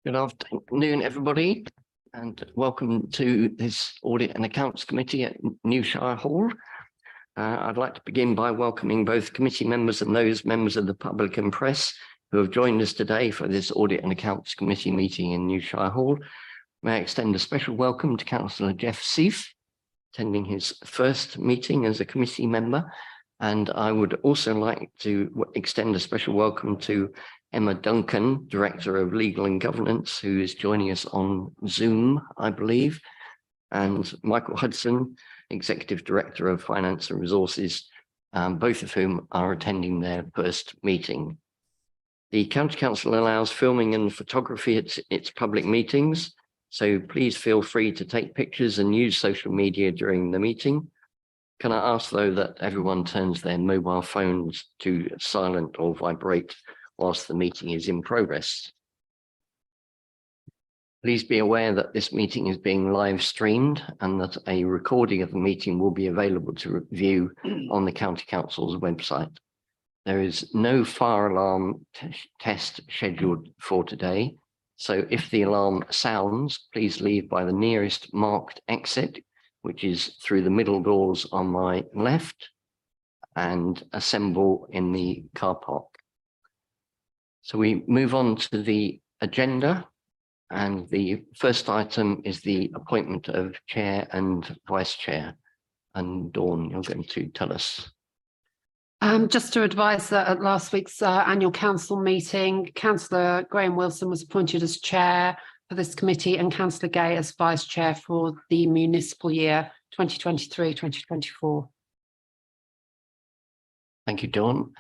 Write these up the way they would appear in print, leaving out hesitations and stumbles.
Good afternoon, everybody, and welcome to this Audit and Accounts Committee at New Shire Hall. I'd like to begin by welcoming both committee members and those members of the public and press who have joined us today for this Audit and Accounts Committee meeting in New Shire Hall. May I extend a special welcome to Councillor Jeff Seif, attending his first meeting as a committee member. And I would also like to extend a special welcome to Emma Duncan, Director of Legal and Governance, who is joining us on Zoom, I believe, and Michael Hudson, Executive Director of Finance and Resources, both of whom are attending their first meeting. The County Council allows filming and photography at its public meetings, so please feel free to take pictures and use social media during the meeting. Can I ask, though, that everyone turns their mobile phones to silent or vibrate whilst the meeting is in progress? Please be aware that this meeting is being live streamed and that a recording of the meeting will be available to view on the County Council's website. There is no fire alarm test scheduled for today, so if the alarm sounds, please leave by the nearest marked exit, which is through the middle doors on my left, and assemble in the car park. So we move on to the agenda, and the first item is the appointment of chair and vice chair. And Dawn, you're going to tell us. Just to advise that at last week's annual council meeting, Councillor Graham Wilson was appointed as chair for this committee and Councillor Gay as vice chair for the municipal year 2023-2024. Thank you, Dawn.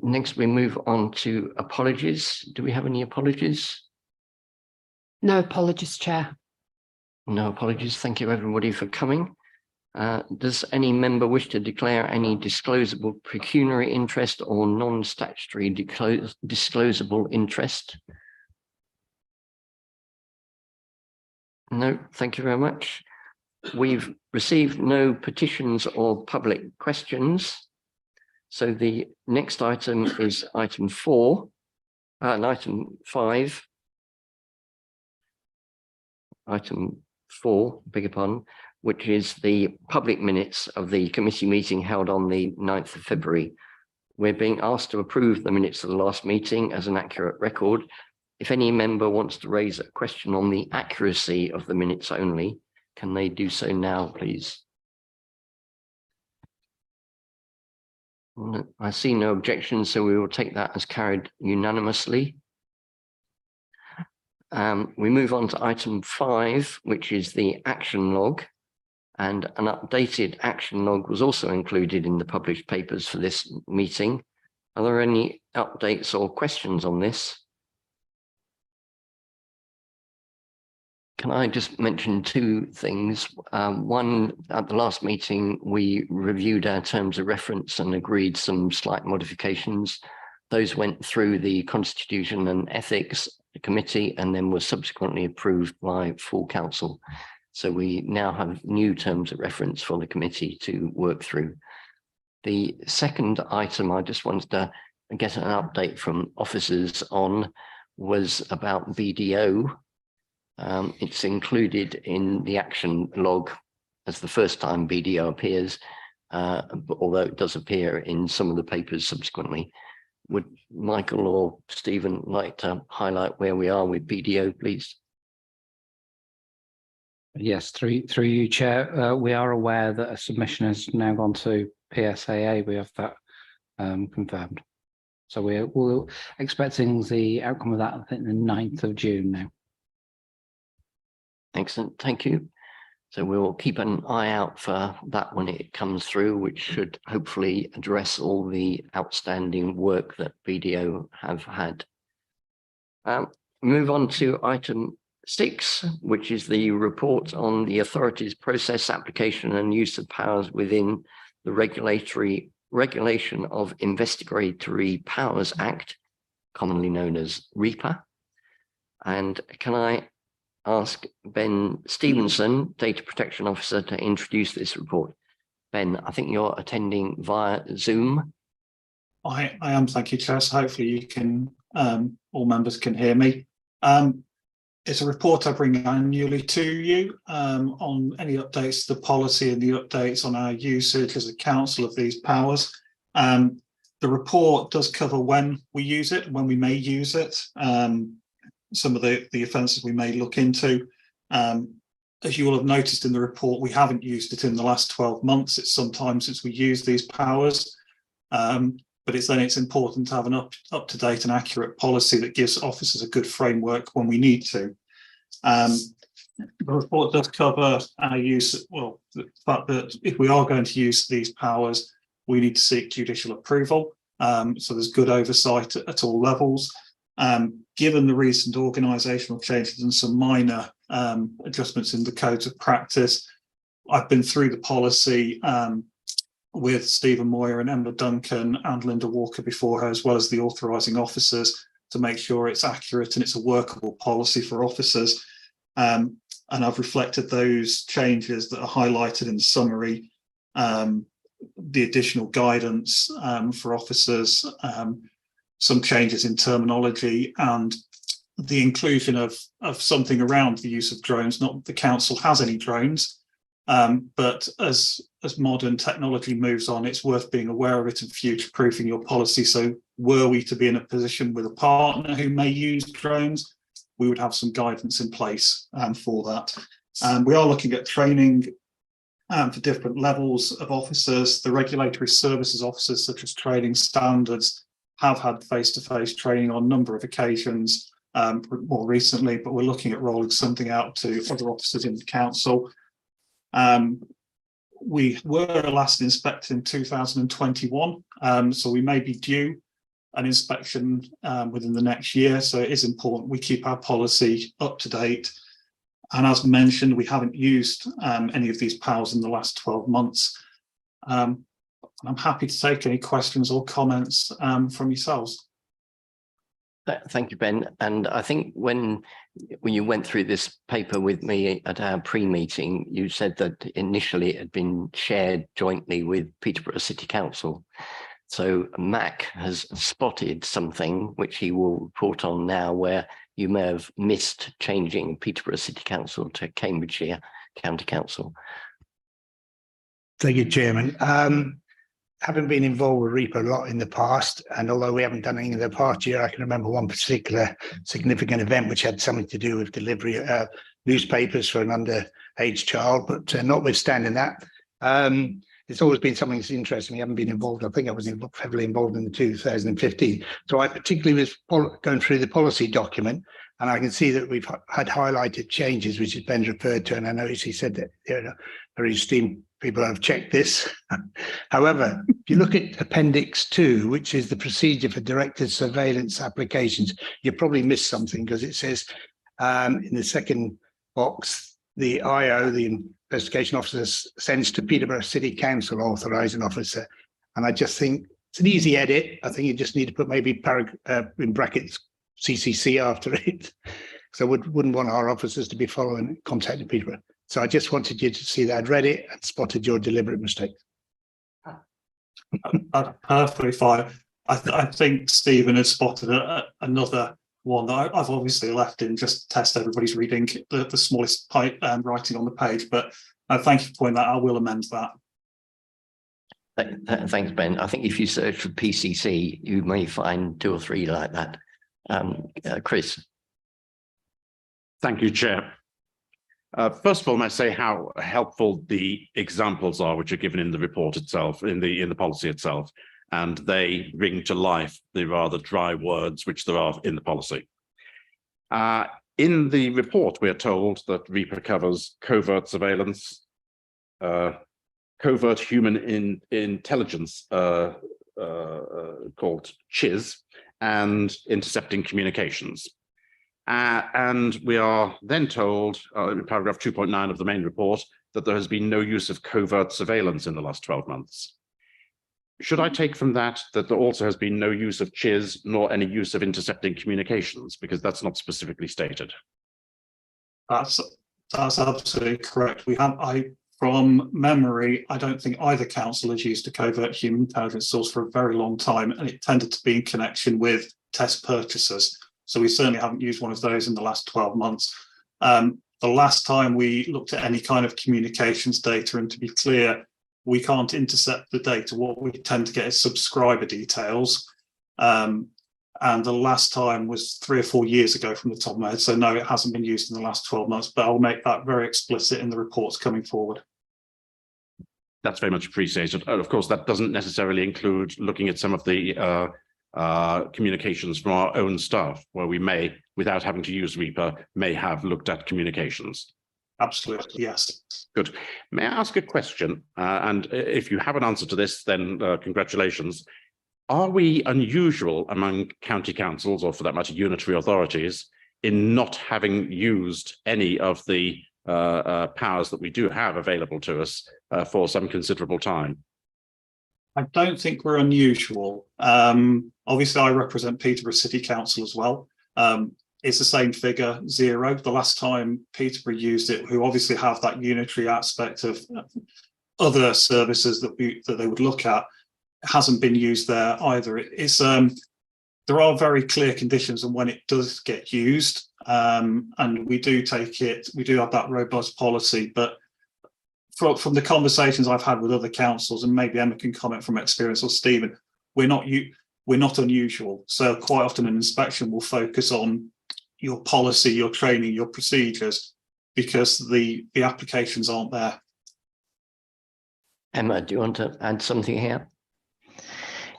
Next, we move on to apologies. Do we have any apologies? No apologies, Chair. No apologies. Thank you, everybody, for coming. Does any member wish to declare any disclosable pecuniary interest or non-statutory disclosable interest? No, thank you very much. We've received no petitions or public questions. So the next item is item 4 and item 5. Item 4, beg your pardon, which is the public minutes of the committee meeting held on the 9th of February. We're being asked to approve the minutes of the last meeting as an accurate record. If any member wants to raise a question on the accuracy of the minutes only, can they do so now, please? I see no objections, so we will take that as carried unanimously. We move on to item 5, which is the action log, and an updated action log was also included in the published papers for this meeting. Are there any updates or questions on this? Can I just mention two things? One, at the last meeting, we reviewed our terms of reference and agreed some slight modifications. Those went through the Constitution and Ethics Committee and then were subsequently approved by full council. So we now have new terms of reference for the committee to work through. The second item I just wanted to get an update from officers on was about BDO. It's included in the action log as the first time BDO appears, although it does appear in some of the papers subsequently. Would Michael or Stephen like to highlight where we are with BDO, please? Yes, through you, Chair. We are aware that a submission has now gone to PSAA. We have that confirmed. So we're expecting the outcome of that, I think, the 9th of June now. Excellent, thank you. So we'll keep an eye out for that when it comes through, which should hopefully address all the outstanding work that BDO have had. Move on to item 6, which is the report on the authority's process, application and use of powers within the Regulation of Investigatory Powers Act, commonly known as REPA. And can I ask Ben Stevenson, Data Protection Officer, to introduce this report? Ben, I think you're attending via Zoom. I am, thank you, Chair. So hopefully you can, all members can hear me. It's a report I bring annually to you on any updates to the policy and the updates on our usage as a council of these powers. The report does cover when we use it, when we may use it, some of the offences we may look into. As you will have noticed in the report, we haven't used it in the last 12 months. It's some time since we used these powers. But it's important to have an up-to-date and accurate policy that gives officers a good framework when we need to. The report does cover our use, well, the fact that if we are going to use these powers, we need to seek judicial approval. So there's good oversight at all levels. Given the recent organisational changes and some minor adjustments in the codes of practice, I've been through the policy with Stephen Moyer and Emma Duncan and Linda Walker before her, as well as the authorising officers, to make sure it's accurate and it's a workable policy for officers. And I've reflected those changes that are highlighted in the summary, the additional guidance for officers, some changes in terminology, and the inclusion of something around the use of drones. Not that the council has any drones, but as modern technology moves on, it's worth being aware of it and future-proofing your policy. So were we to be in a position with a partner who may use drones, we would have some guidance in place for that. We are looking at training for different levels of officers. The regulatory services officers, such as training standards, have had face-to-face training on a number of occasions more recently, but we're looking at rolling something out to other officers in the council. We were last inspected in 2021, so we may be due an inspection within the next year. So it is important we keep our policy up to date. And as mentioned, we haven't used any of these powers in the last 12 months. I'm happy to take any questions or comments from yourselves. Thank you, Ben. And I think when you went through this paper with me at our pre-meeting, you said that initially it had been shared jointly with Peterborough City Council. So Mac has spotted something which he will report on now, where you may have missed changing Peterborough City Council to Cambridgeshire County Council. Thank you, Chairman. Having been involved with REAPER a lot in the past, and although we haven't done anything in the past year, I can remember one particular significant event which had something to do with delivery of newspapers for an underage child. But notwithstanding that, it's always been something that's interesting. We haven't been involved. I think I was heavily involved in the 2015. So I particularly was going through the policy document, and I can see that we've had highlighted changes, which has been referred to. And I noticed he said that, you know, very esteemed people have checked this. However, if you look at Appendix 2, which is the procedure for directed surveillance applications, you probably missed something, because it says in the second box, the IO, the investigation officer, sends to Peterborough City Council authorising officer. And I just think it's an easy edit. I think you just need to put maybe in brackets CCC after it. So wouldn't want our officers to be contacting Peterborough. So I just wanted you to see that I'd read it and spotted your deliberate mistake. That's perfectly fine. I think Stephen has spotted another one that I've obviously left in just to test everybody's reading the smallest writing on the page. But thank you for pointing that out. I will amend that. Thanks, Ben. I think if you search for PCC, you may find 2 or 3 like that. Chris. Thank you, Chair. First of all, I must say how helpful the examples are which are given in the report itself, in the policy itself, and they bring to life the rather dry words which there are in the policy. In the report, we are told that REAPER covers covert surveillance, covert human intelligence called CHIS, and intercepting communications. And we are then told in paragraph 2.9 of the main report that there has been no use of covert surveillance in the last 12 months. Should I take from that that there also has been no use of CHIS nor any use of intercepting communications, because that's not specifically stated? That's absolutely correct. From memory, I don't think either council has used a covert human intelligence source for a very long time, and it tended to be in connection with test purchases. So we certainly haven't used one of those in the last 12 months. The last time we looked at any kind of communications data, and to be clear, we can't intercept the data. What we tend to get is subscriber details. And the last time was 3 or 4 years ago from the top of my head. So no, it hasn't been used in the last 12 months, but I'll make that very explicit in the reports coming forward. That's very much appreciated. Of course, that doesn't necessarily include looking at some of the communications from our own staff, where we may, without having to use Reaper, may have looked at communications. Absolutely, yes. Good. May I ask a question? And if you have an answer to this, then congratulations. Are we unusual among county councils, or for that matter, unitary authorities, in not having used any of the powers that we do have available to us for some considerable time? I don't think we're unusual. Obviously, I represent Peterborough City Council as well. It's the same figure, 0. The last time Peterborough used it, who obviously have that unitary aspect of other services that they would look at, hasn't been used there either. It's there are very clear conditions on when it does get used, and we do take it. We do have that robust policy, but from the conversations I've had with other councils, and maybe Emma can comment from experience, or Stephen, we're not unusual. So quite often an inspection will focus on your policy, your training, your procedures, because the applications aren't there. Emma, do you want to add something here?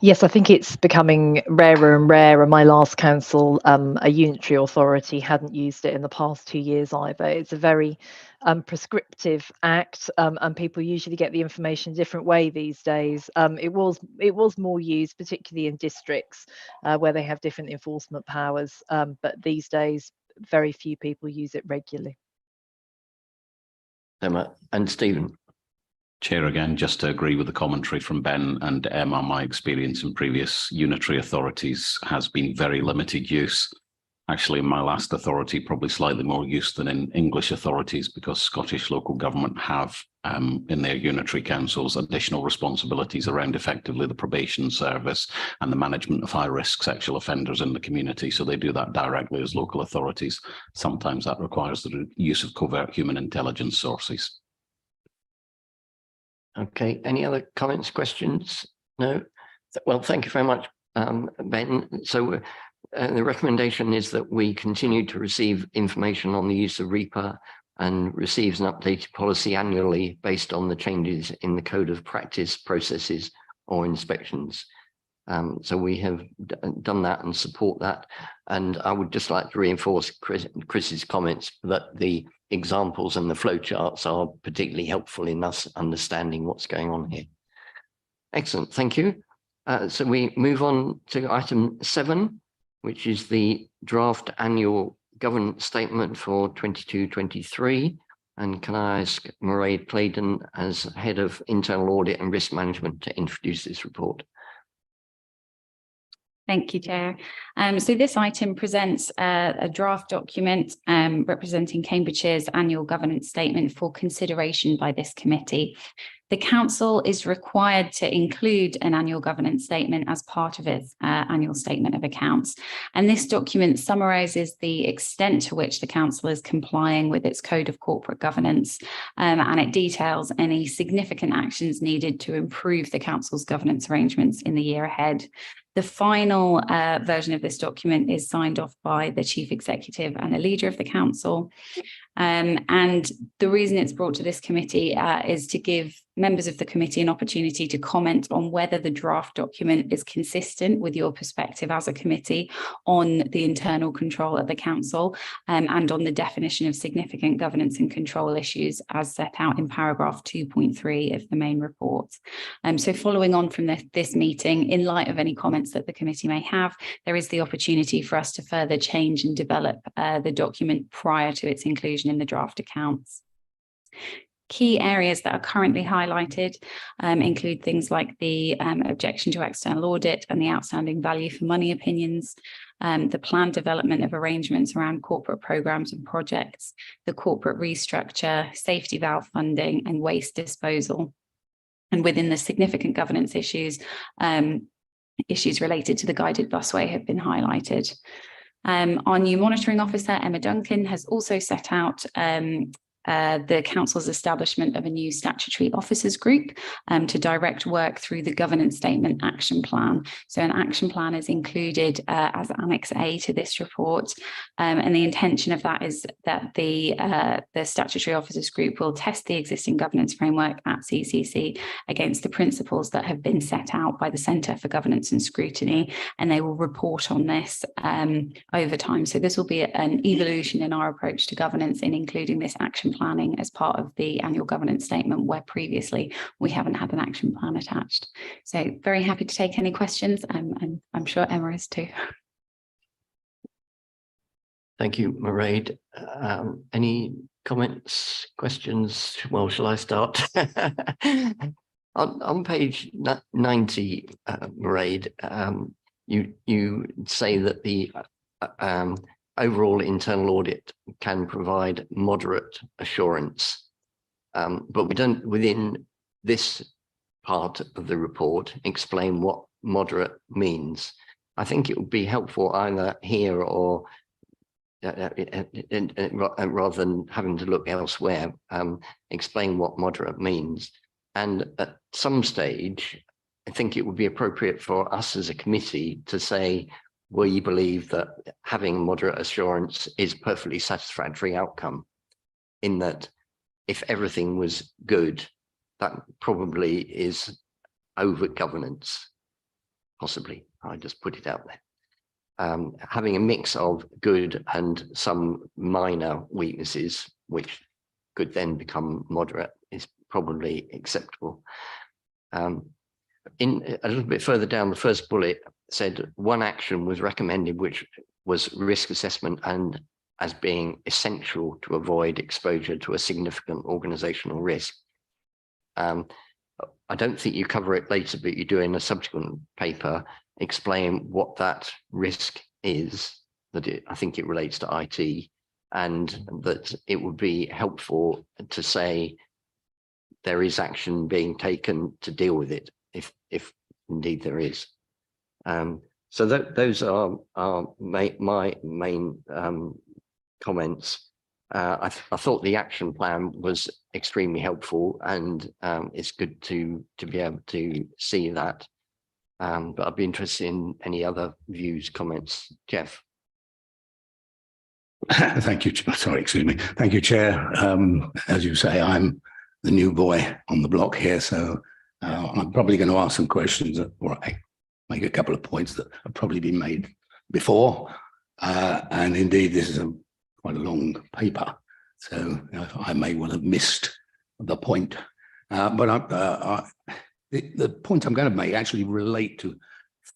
Yes, I think it's becoming rarer and rarer. My last council, a unitary authority, hadn't used it in the past 2 years either. It's a very prescriptive act, and people usually get the information a different way these days. It was more used, particularly in districts where they have different enforcement powers, but these days very few people use it regularly. Emma and Stephen. Chair, again, just to agree with the commentary from Ben and Emma, my experience in previous unitary authorities has been very limited use. Actually, in my last authority, probably slightly more use than in English authorities, because Scottish local government have in their unitary councils additional responsibilities around effectively the probation service and the management of high-risk sexual offenders in the community. So they do that directly as local authorities. Sometimes that requires the use of covert human intelligence sources. Okay, any other comments, questions? No? Well, thank you very much, Ben. So the recommendation is that we continue to receive information on the use of Reaper and receives an updated policy annually based on the changes in the code of practice, processes or inspections. So we have done that and support that. And I would just like to reinforce Chris's comments that the examples and the flowcharts are particularly helpful in us understanding what's going on here. Excellent, thank you. So we move on to item 7, which is the draft annual governance statement for 22-23. And can I ask Mairead Claydon, as Head of Internal Audit and Risk Management, to introduce this report? Thank you, Chair. So this item presents a draft document representing Cambridgeshire's annual governance statement for consideration by this committee. The council is required to include an annual governance statement as part of its annual statement of accounts. And this document summarises the extent to which the council is complying with its code of corporate governance, and it details any significant actions needed to improve the council's governance arrangements in the year ahead. The final version of this document is signed off by the Chief Executive and a leader of the council. And the reason it's brought to this committee is to give members of the committee an opportunity to comment on whether the draft document is consistent with your perspective as a committee on the internal control of the council, and on the definition of significant governance and control issues as set out in paragraph 2.3 of the main report. So following on from this meeting, in light of any comments that the committee may have, there is the opportunity for us to further change and develop the document prior to its inclusion in the draft accounts. Key areas that are currently highlighted include things like the objection to external audit and the outstanding value for money opinions, the planned development of arrangements around corporate programmes and projects, the corporate restructure, safety valve funding and waste disposal. And within the significant governance issues, issues related to the guided busway have been highlighted. Our new monitoring officer, Emma Duncan, has also set out the council's establishment of a new statutory officers group to direct work through the governance statement action plan. So an action plan is included as Annex A to this report, and the intention of that is that the statutory officers group will test the existing governance framework at CCC against the principles that have been set out by the Centre for Governance and Scrutiny, and they will report on this over time. So this will be an evolution in our approach to governance in including this action planning as part of the annual governance statement, where previously we haven't had an action plan attached. So very happy to take any questions, and I'm sure Emma is too. Thank you, Mairead. Any comments, questions? Well, shall I start? On page 90, Mairead, you say that the overall internal audit can provide moderate assurance, but we don't, within this part of the report, explain what moderate means. I think it would be helpful either here or rather than having to look elsewhere, explain what moderate means. And at some stage, I think it would be appropriate for us as a committee to say, we believe that having moderate assurance is perfectly satisfactory outcome, in that if everything was good, that probably is over governance, possibly. I just put it out there. Having a mix of good and some minor weaknesses, which could then become moderate, is probably acceptable. In a little bit further down, the first bullet said one action was recommended, which was risk assessment and as being essential to avoid exposure to a significant organizational risk. I don't think you cover it later, but you do in a subsequent paper explain what that risk is, that I think it relates to IT, and that it would be helpful to say there is action being taken to deal with it, if indeed there is. So those are my main comments. I thought the action plan was extremely helpful, and it's good to be able to see that. But I'd be interested in any other views, comments. Jeff. Thank you. Sorry, excuse me. Thank you, Chair. As you say, I'm the new boy on the block here, so I'm probably going to ask some questions, or make a couple of points that have probably been made before. And indeed, this is quite a long paper, so I may well have missed the point. But the point I'm going to make actually relate to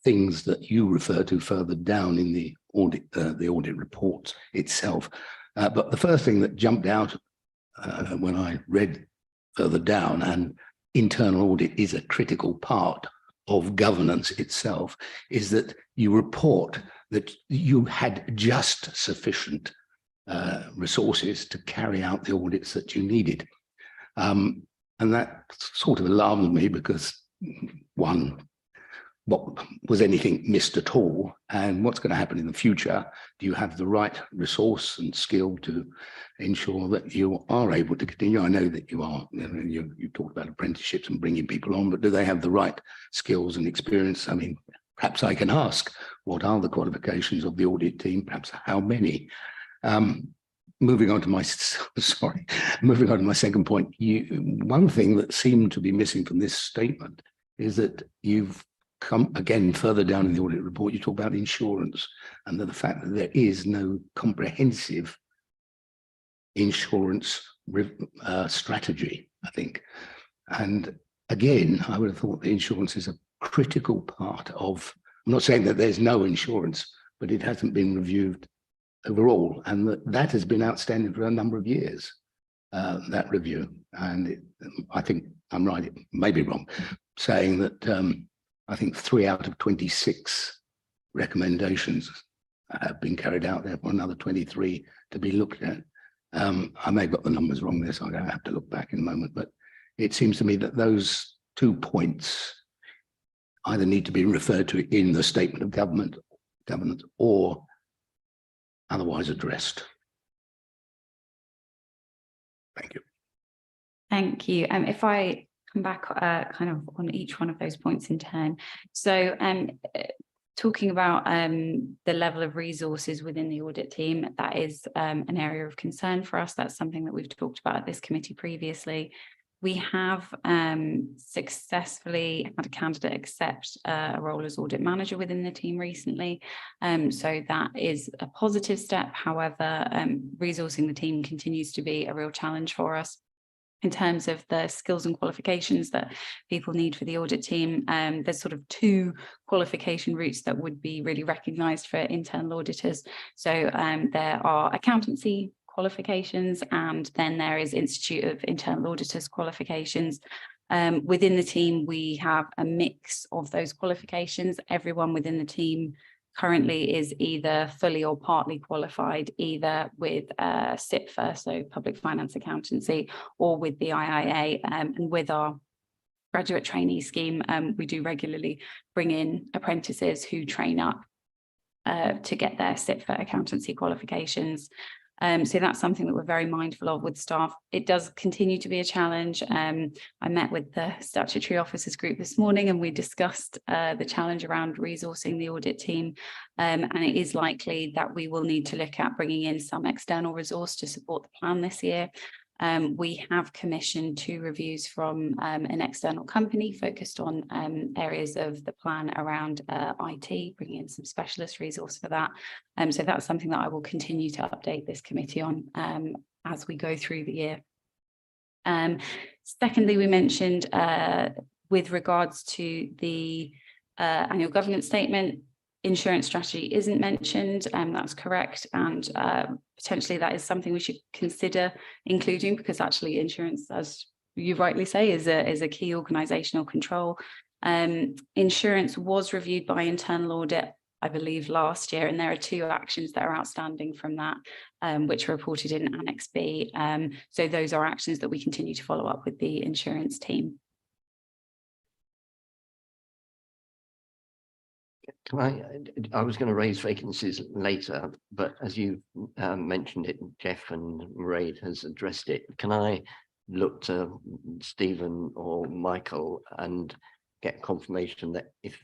things that you refer to further down in the audit report itself. But the first thing that jumped out when I read further down, and internal audit is a critical part of governance itself, is that you report that you had just sufficient resources to carry out the audits that you needed. And that sort of alarmed me because, one, what was anything missed at all? And what's going to happen in the future? Do you have the right resource and skill to ensure that you are able to continue? I know that you are, you talked about apprenticeships and bringing people on, but do they have the right skills and experience? I mean, perhaps I can ask, what are the qualifications of the audit team? Perhaps how many? Moving on to my second point, one thing that seemed to be missing from this statement is that you've come again further down in the audit report, you talk about insurance and the fact that there is no comprehensive insurance strategy, I think. And again, I would have thought the insurance is a critical part of, I'm not saying that there's no insurance, but it hasn't been reviewed overall, and that has been outstanding for a number of years, that review. And I think I'm right, it may be wrong, saying that I think 3 out of 26 recommendations have been carried out, there for another 23 to be looked at. I may have got the numbers wrong there, so I'm going to have to look back in a moment, but it seems to me that those 2 points either need to be referred to in the statement of governance or otherwise addressed. Thank you. Thank you. If I come back kind of on each one of those points in turn. So talking about the level of resources within the audit team, that is an area of concern for us. That's something that we've talked about at this committee previously. We have successfully had a candidate accept a role as audit manager within the team recently. So that is a positive step. However, resourcing the team continues to be a real challenge for us. In terms of the skills and qualifications that people need for the audit team, there's sort of two qualification routes that would be really recognised for internal auditors. So there are accountancy qualifications, and then there is Institute of Internal Auditors qualifications. Within the team, we have a mix of those qualifications. Everyone within the team currently is either fully or partly qualified, either with SIPFA, so Public Finance Accountancy, or with the IIA. And with our graduate trainee scheme, we do regularly bring in apprentices who train up to get their SIPFA accountancy qualifications. So that's something that we're very mindful of with staff. It does continue to be a challenge. I met with the statutory officers group this morning, and we discussed the challenge around resourcing the audit team. And it is likely that we will need to look at bringing in some external resource to support the plan this year. We have commissioned 2 reviews from an external company focused on areas of the plan around IT, bringing in some specialist resource for that. So that's something that I will continue to update this committee on as we go through the year. Secondly, we mentioned with regards to the annual governance statement, insurance strategy isn't mentioned, and that's correct. And potentially that is something we should consider including, because actually insurance, as you rightly say, is a key organisational control. Insurance was reviewed by internal audit, I believe, last year, and there are 2 actions that are outstanding from that, which are reported in Annex B. So those are actions that we continue to follow up with the insurance team. I was going to raise vacancies later, but as you mentioned it, Jeff, and Mairead has addressed it. Can I look to Stephen or Michael and get confirmation that if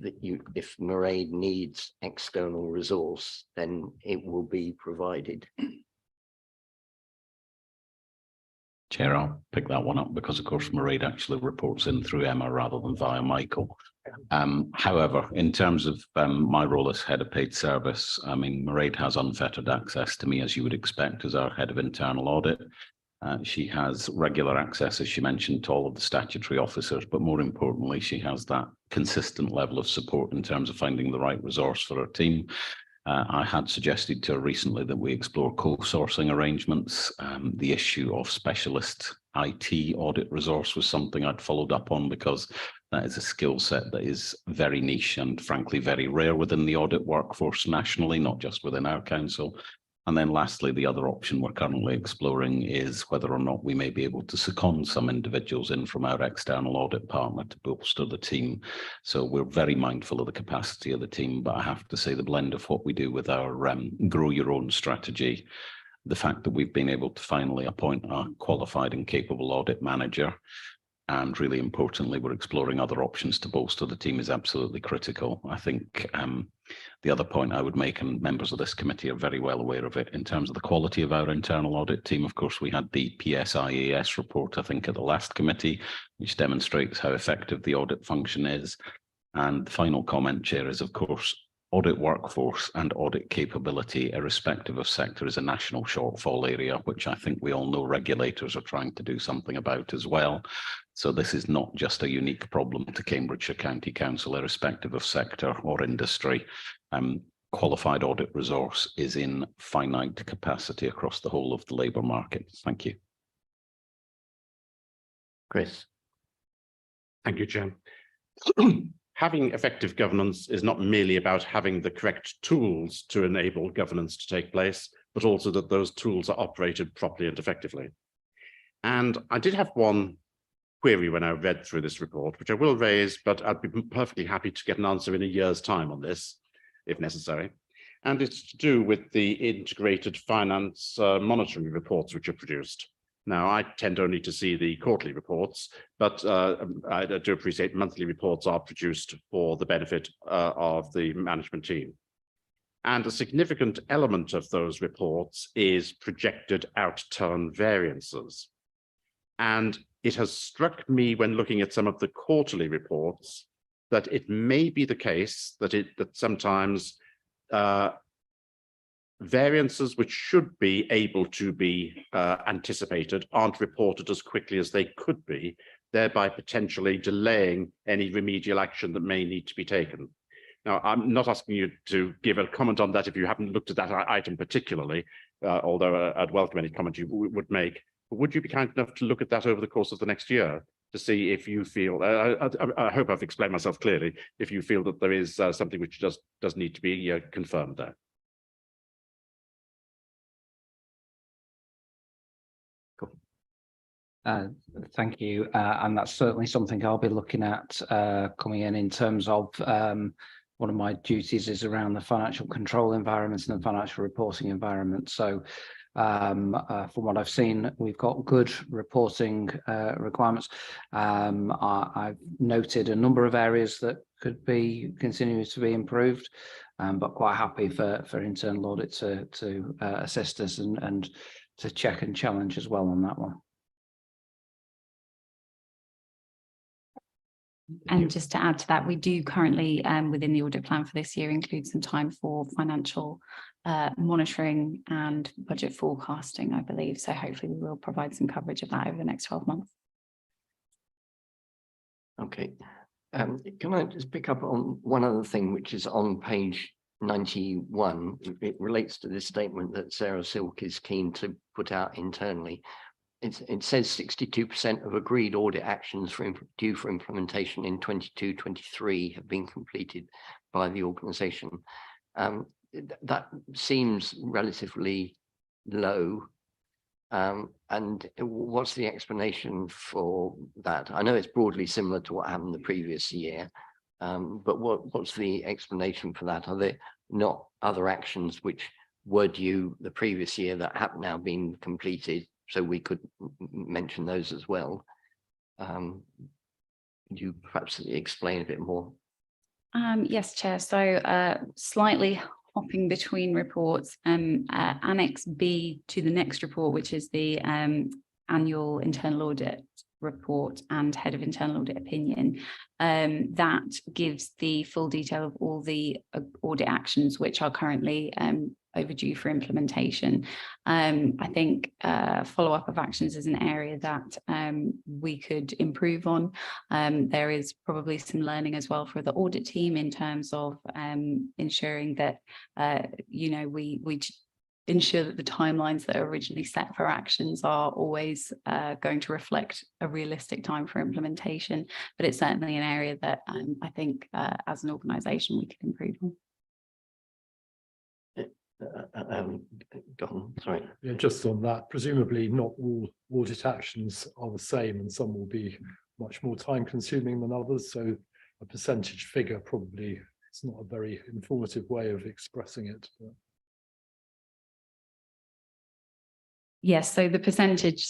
Mairead needs external resource, then it will be provided? Chair, I'll pick that one up because, of course, Mairead actually reports in through Emma rather than via Michael. However, in terms of my role as head of paid service, I mean, Mairead has unfettered access to me, as you would expect, as our head of internal audit. She has regular access, as she mentioned, to all of the statutory officers, but more importantly, she has that consistent level of support in terms of finding the right resource for her team. I had suggested to her recently that we explore co-sourcing arrangements. The issue of specialist IT audit resource was something I'd followed up on, because that is a skill set that is very niche and frankly very rare within the audit workforce nationally, not just within our council. And then lastly, the other option we're currently exploring is whether or not we may be able to second some individuals in from our external audit partner to bolster the team. So we're very mindful of the capacity of the team, but I have to say the blend of what we do with our grow your own strategy, the fact that we've been able to finally appoint a qualified and capable audit manager, and really importantly, we're exploring other options to bolster the team, is absolutely critical. I think the other point I would make, and members of this committee are very well aware of it, in terms of the quality of our internal audit team, of course, we had the PSIAS report, I think, at the last committee, which demonstrates how effective the audit function is. And the final comment, Chair, is, of course, audit workforce and audit capability, irrespective of sector, is a national shortfall area, which I think we all know regulators are trying to do something about as well. So this is not just a unique problem to Cambridgeshire County Council, irrespective of sector or industry. Qualified audit resource is in finite capacity across the whole of the labour market. Thank you. Chris. Thank you, Chair. Having effective governance is not merely about having the correct tools to enable governance to take place, but also that those tools are operated properly and effectively. And I did have one query when I read through this report, which I will raise, but I'd be perfectly happy to get an answer in a year's time on this, if necessary. and it's to do with the integrated finance monitoring reports which are produced. Now, I tend only to see the quarterly reports, but I do appreciate monthly reports are produced for the benefit of the management team. And a significant element of those reports is projected outturn variances. And it has struck me when looking at some of the quarterly reports that it may be the case that sometimes variances which should be able to be anticipated aren't reported as quickly as they could be, thereby potentially delaying any remedial action that may need to be taken. Now, I'm not asking you to give a comment on that if you haven't looked at that item particularly, although I'd welcome any comment you would make. But would you be kind enough to look at that over the course of the next year to see if you feel, I hope I've explained myself clearly, if you feel that there is something which does need to be confirmed there. Thank you, and that's certainly something I'll be looking at coming in terms of one of my duties is around the financial control environments and the financial reporting environment. So from what I've seen, we've got good reporting requirements. I've noted a number of areas that could be continuing to be improved, but quite happy for internal audit to assist us and to check and challenge as well on that one. And just to add to that, we do currently, within the audit plan for this year, include some time for financial monitoring and budget forecasting, I believe. So hopefully we will provide some coverage of that over the next 12 months. Okay. Can I just pick up on one other thing, which is on page 91? It relates to this statement that Sarah Silk is keen to put out internally. It says 62% of agreed audit actions due for implementation in 22-23 have been completed by the organisation. That seems relatively low. And what's the explanation for that? I know it's broadly similar to what happened the previous year, but what's the explanation for that? Are there not other actions which were due the previous year that have now been completed? So we could mention those as well. Could you perhaps explain a bit more? Yes, Chair. So slightly hopping between reports, Annex B to the next report, which is the annual internal audit report and head of internal audit opinion, that gives the full detail of all the audit actions which are currently overdue for implementation. I think follow-up of actions is an area that we could improve on. There is probably some learning as well for the audit team in terms of ensuring that we ensure that the timelines that are originally set for actions are always going to reflect a realistic time for implementation. But it's certainly an area that I think as an organisation we can improve on. Go on, sorry. Yeah, just on that, presumably not all audit actions are the same and some will be much more time consuming than others. So a percentage figure probably is not a very informative way of expressing it. But... Yes, so the percentage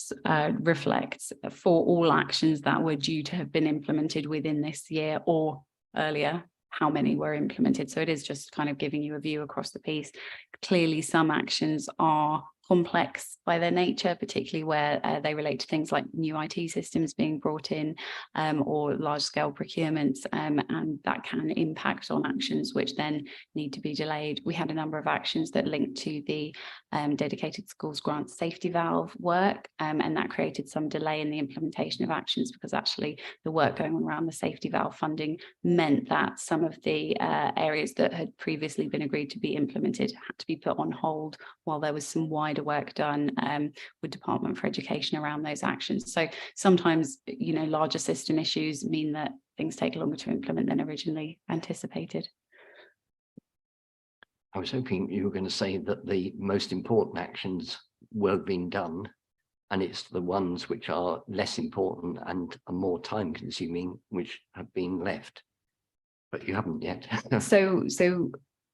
reflects for all actions that were due to have been implemented within this year or earlier, how many were implemented. So it is just kind of giving you a view across the piece. Clearly, some actions are complex by their nature, particularly where they relate to things like new IT systems being brought in or large-scale procurements, and that can impact on actions which then need to be delayed. We had a number of actions that linked to the dedicated schools grant safety valve work, and that created some delay in the implementation of actions because actually the work going on around the safety valve funding meant that some of the areas that had previously been agreed to be implemented had to be put on hold while there was some wider work done with Department for Education around those actions. So sometimes, larger system issues mean that things take longer to implement than originally anticipated. I was hoping you were going to say that the most important actions were being done, and it's the ones which are less important and are more time consuming which have been left, but you haven't yet. So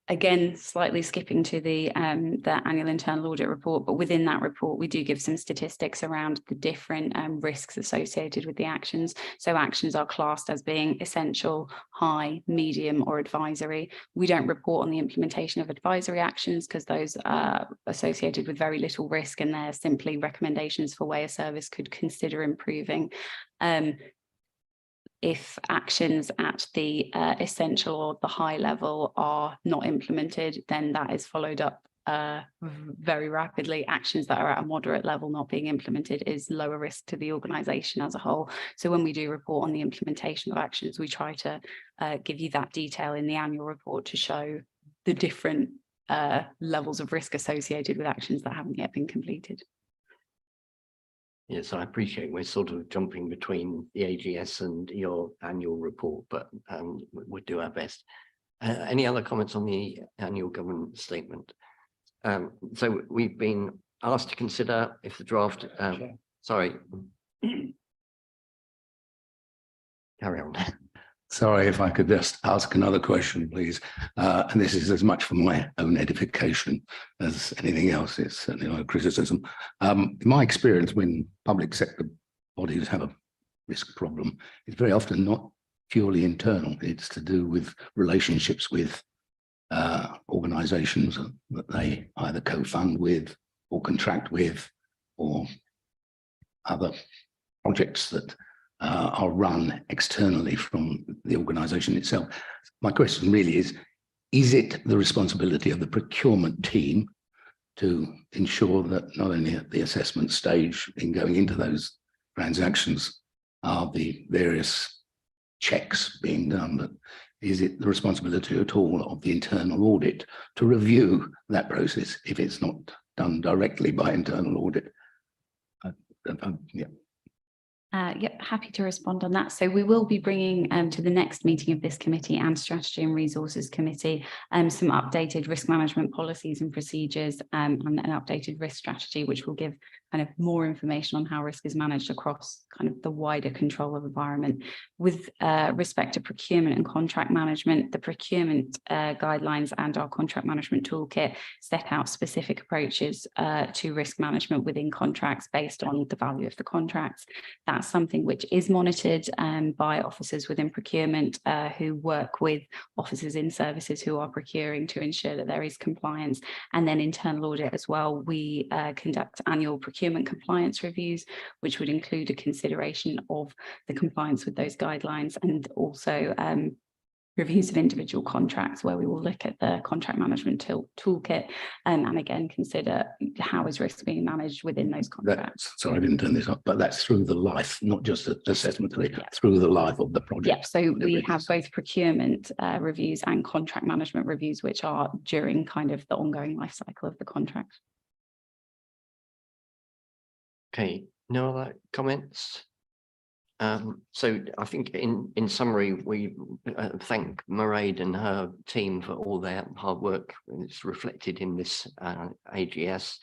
Again, slightly skipping to the annual internal audit report, but within that report, we do give some statistics around the different risks associated with the actions. So actions are classed as being essential, high, medium, or advisory. We don't report on the implementation of advisory actions because those are associated with very little risk, and they're simply recommendations for where a service could consider improving. If actions at the essential or the high level are not implemented, then that is followed up very rapidly. Actions that are at a moderate level not being implemented is lower risk to the organisation as a whole. So when we do report on the implementation of actions, we try to give you that detail in the annual report to show the different levels of risk associated with actions that haven't yet been completed. Yes, I appreciate we're sort of jumping between the AGS and your annual report, but we'll do our best. Any other comments on the annual governance statement? So we've been asked to consider if the draft, sorry. Carry on. Sorry, if I could just ask another question, please. And this is as much for my own edification as anything else. It's certainly not a criticism. In my experience, when public sector bodies have a risk problem, it's very often not purely internal. It's to do with relationships with organisations that they either co-fund with or contract with, or other projects that are run externally from the organisation itself. My question really is it the responsibility of the procurement team to ensure that not only at the assessment stage in going into those transactions are the various checks being done, but is it the responsibility at all of the internal audit to review that process if it's not done directly by internal audit? Yeah. Yep, happy to respond on that. So we will be bringing to the next meeting of this committee and Strategy and Resources Committee some updated risk management policies and procedures and an updated risk strategy, which will give kind of more information on how risk is managed across kind of the wider control of environment. With respect to procurement and contract management, the procurement guidelines and our contract management toolkit set out specific approaches to risk management within contracts based on the value of the contracts. That's something which is monitored by officers within procurement who work with officers in services who are procuring to ensure that there is compliance. And then internal audit as well, we conduct annual procurement compliance reviews, which would include a consideration of the compliance with those guidelines, and also reviews of individual contracts where we will look at the contract management toolkit and again consider how is risk being managed within those contracts. Sorry, I didn't turn this up, but that's through the life, not just an assessment, through the life of the project. Yep, so we have both procurement reviews and contract management reviews, which are during kind of the ongoing life cycle of the contract. Okay, no other comments? So I think in summary, we thank Mairead and her team for all their hard work. It's reflected in this AGS.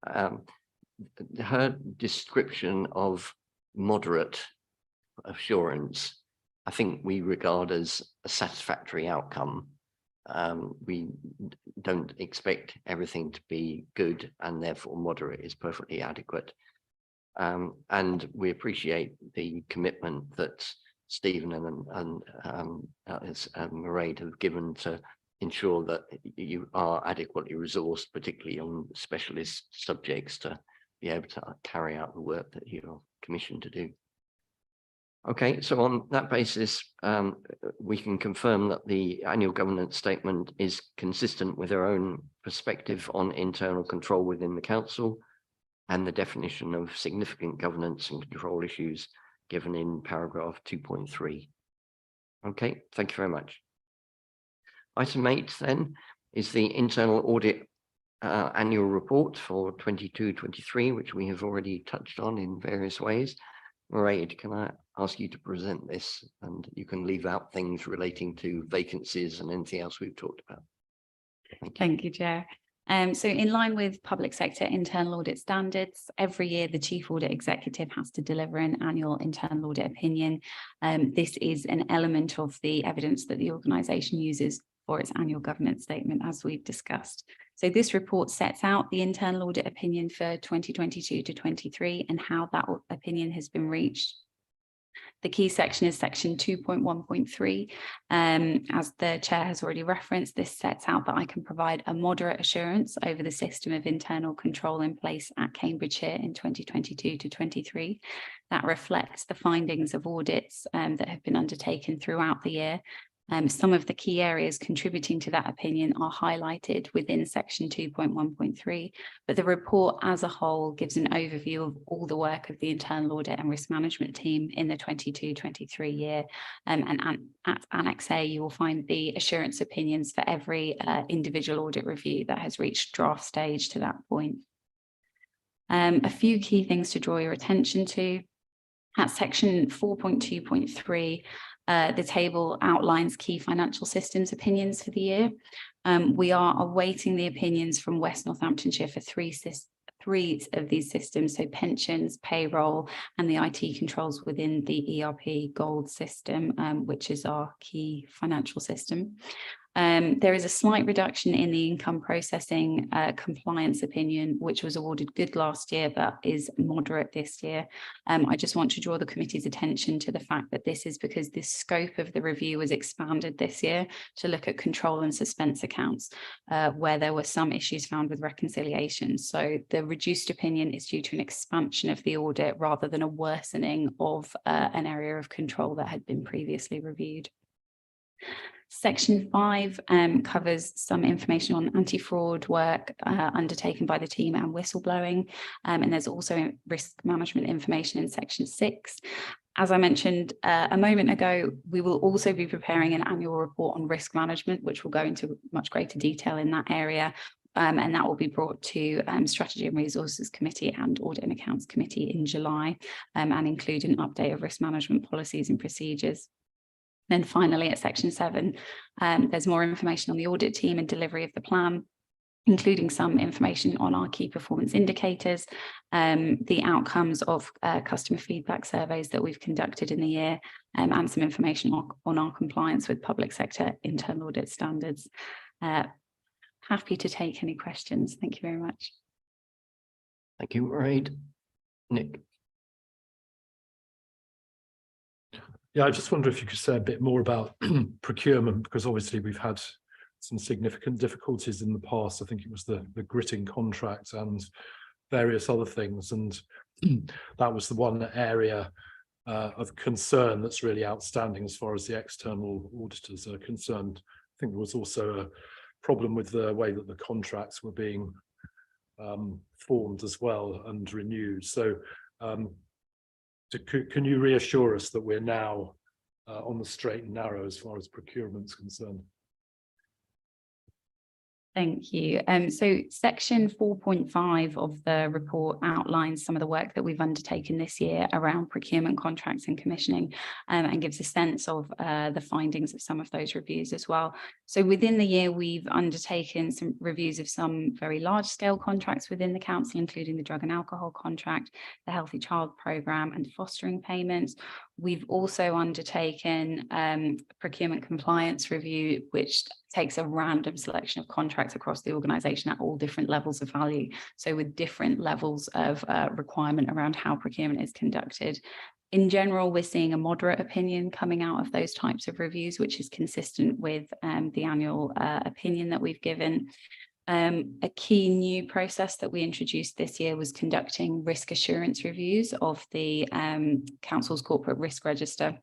Her description of moderate assurance, I think we regard as a satisfactory outcome. We don't expect everything to be good, and therefore moderate is perfectly adequate. And we appreciate the commitment that Stephen and Mairead have given to ensure that you are adequately resourced, particularly on specialist subjects, to be able to carry out the work that you're commissioned to do. Okay, so on that basis, we can confirm that the annual governance statement is consistent with our own perspective on internal control within the council and the definition of significant governance and control issues given in paragraph 2.3. Okay, thank you very much. Item 8 then is the internal audit annual report for 22-23, which we have already touched on in various ways. Mairead, can I ask you to present this, and you can leave out things relating to vacancies and anything else we've talked about. Thank you, Chair. So in line with public sector internal audit standards, every year the Chief Audit Executive has to deliver an annual internal audit opinion. This is an element of the evidence that the organisation uses for its annual governance statement, as we've discussed. So this report sets out the internal audit opinion for 2022 to 23 and how that opinion has been reached. The key section is section 2.1.3. As the chair has already referenced, this sets out that I can provide a moderate assurance over the system of internal control in place at Cambridgeshire in 2022 to 23. That reflects the findings of audits that have been undertaken throughout the year. Some of the key areas contributing to that opinion are highlighted within section 2.1.3, but the report as a whole gives an overview of all the work of the internal audit and risk management team in the 22-23 year. And at Annex A, you will find the assurance opinions for every individual audit review that has reached draft stage to that point. A few key things to draw your attention to. At section 4.2.3, the table outlines key financial systems opinions for the year. We are awaiting the opinions from West Northamptonshire for three of these systems, so pensions, payroll, and the IT controls within the ERP Gold system, which is our key financial system. There is a slight reduction in the income processing compliance opinion, which was awarded good last year, but is moderate this year. I just want to draw the committee's attention to the fact that this is because the scope of the review was expanded this year to look at control and suspense accounts, where there were some issues found with reconciliation. So the reduced opinion is due to an expansion of the audit rather than a worsening of an area of control that had been previously reviewed. Section 5 covers some information on anti-fraud work undertaken by the team and whistleblowing, and there's also risk management information in section 6. As I mentioned a moment ago, we will also be preparing an annual report on risk management, which will go into much greater detail in that area, and that will be brought to Strategy and Resources Committee and Audit and Accounts Committee in July, and include an update of risk management policies and procedures. Then finally, at section 7, there's more information on the audit team and delivery of the plan, including some information on our key performance indicators, the outcomes of customer feedback surveys that we've conducted in the year, and some information on our compliance with public sector internal audit standards. Happy to take any questions. Thank you very much. Thank you, Mairead. Nick. Yeah, I just wonder if you could say a bit more about procurement, because obviously we've had some significant difficulties in the past. I think it was the gritting contract and various other things. And that was the one area of concern that's really outstanding as far as the external auditors are concerned. I think there was also a problem with the way that the contracts were being formed as well and renewed. So can you reassure us that we're now on the straight and narrow as far as procurement's concerned? Thank you. So section 4.5 of the report outlines some of the work that we've undertaken this year around procurement contracts and commissioning, and gives a sense of the findings of some of those reviews as well. So within the year, we've undertaken some reviews of some very large scale contracts within the council, including the drug and alcohol contract, the Healthy Child Programme and fostering payments. We've also undertaken procurement compliance review, which takes a random selection of contracts across the organisation at all different levels of value. So with different levels of requirement around how procurement is conducted. In general, we're seeing a moderate opinion coming out of those types of reviews, which is consistent with the annual opinion that we've given. A key new process that we introduced this year was conducting risk assurance reviews of the council's corporate risk register.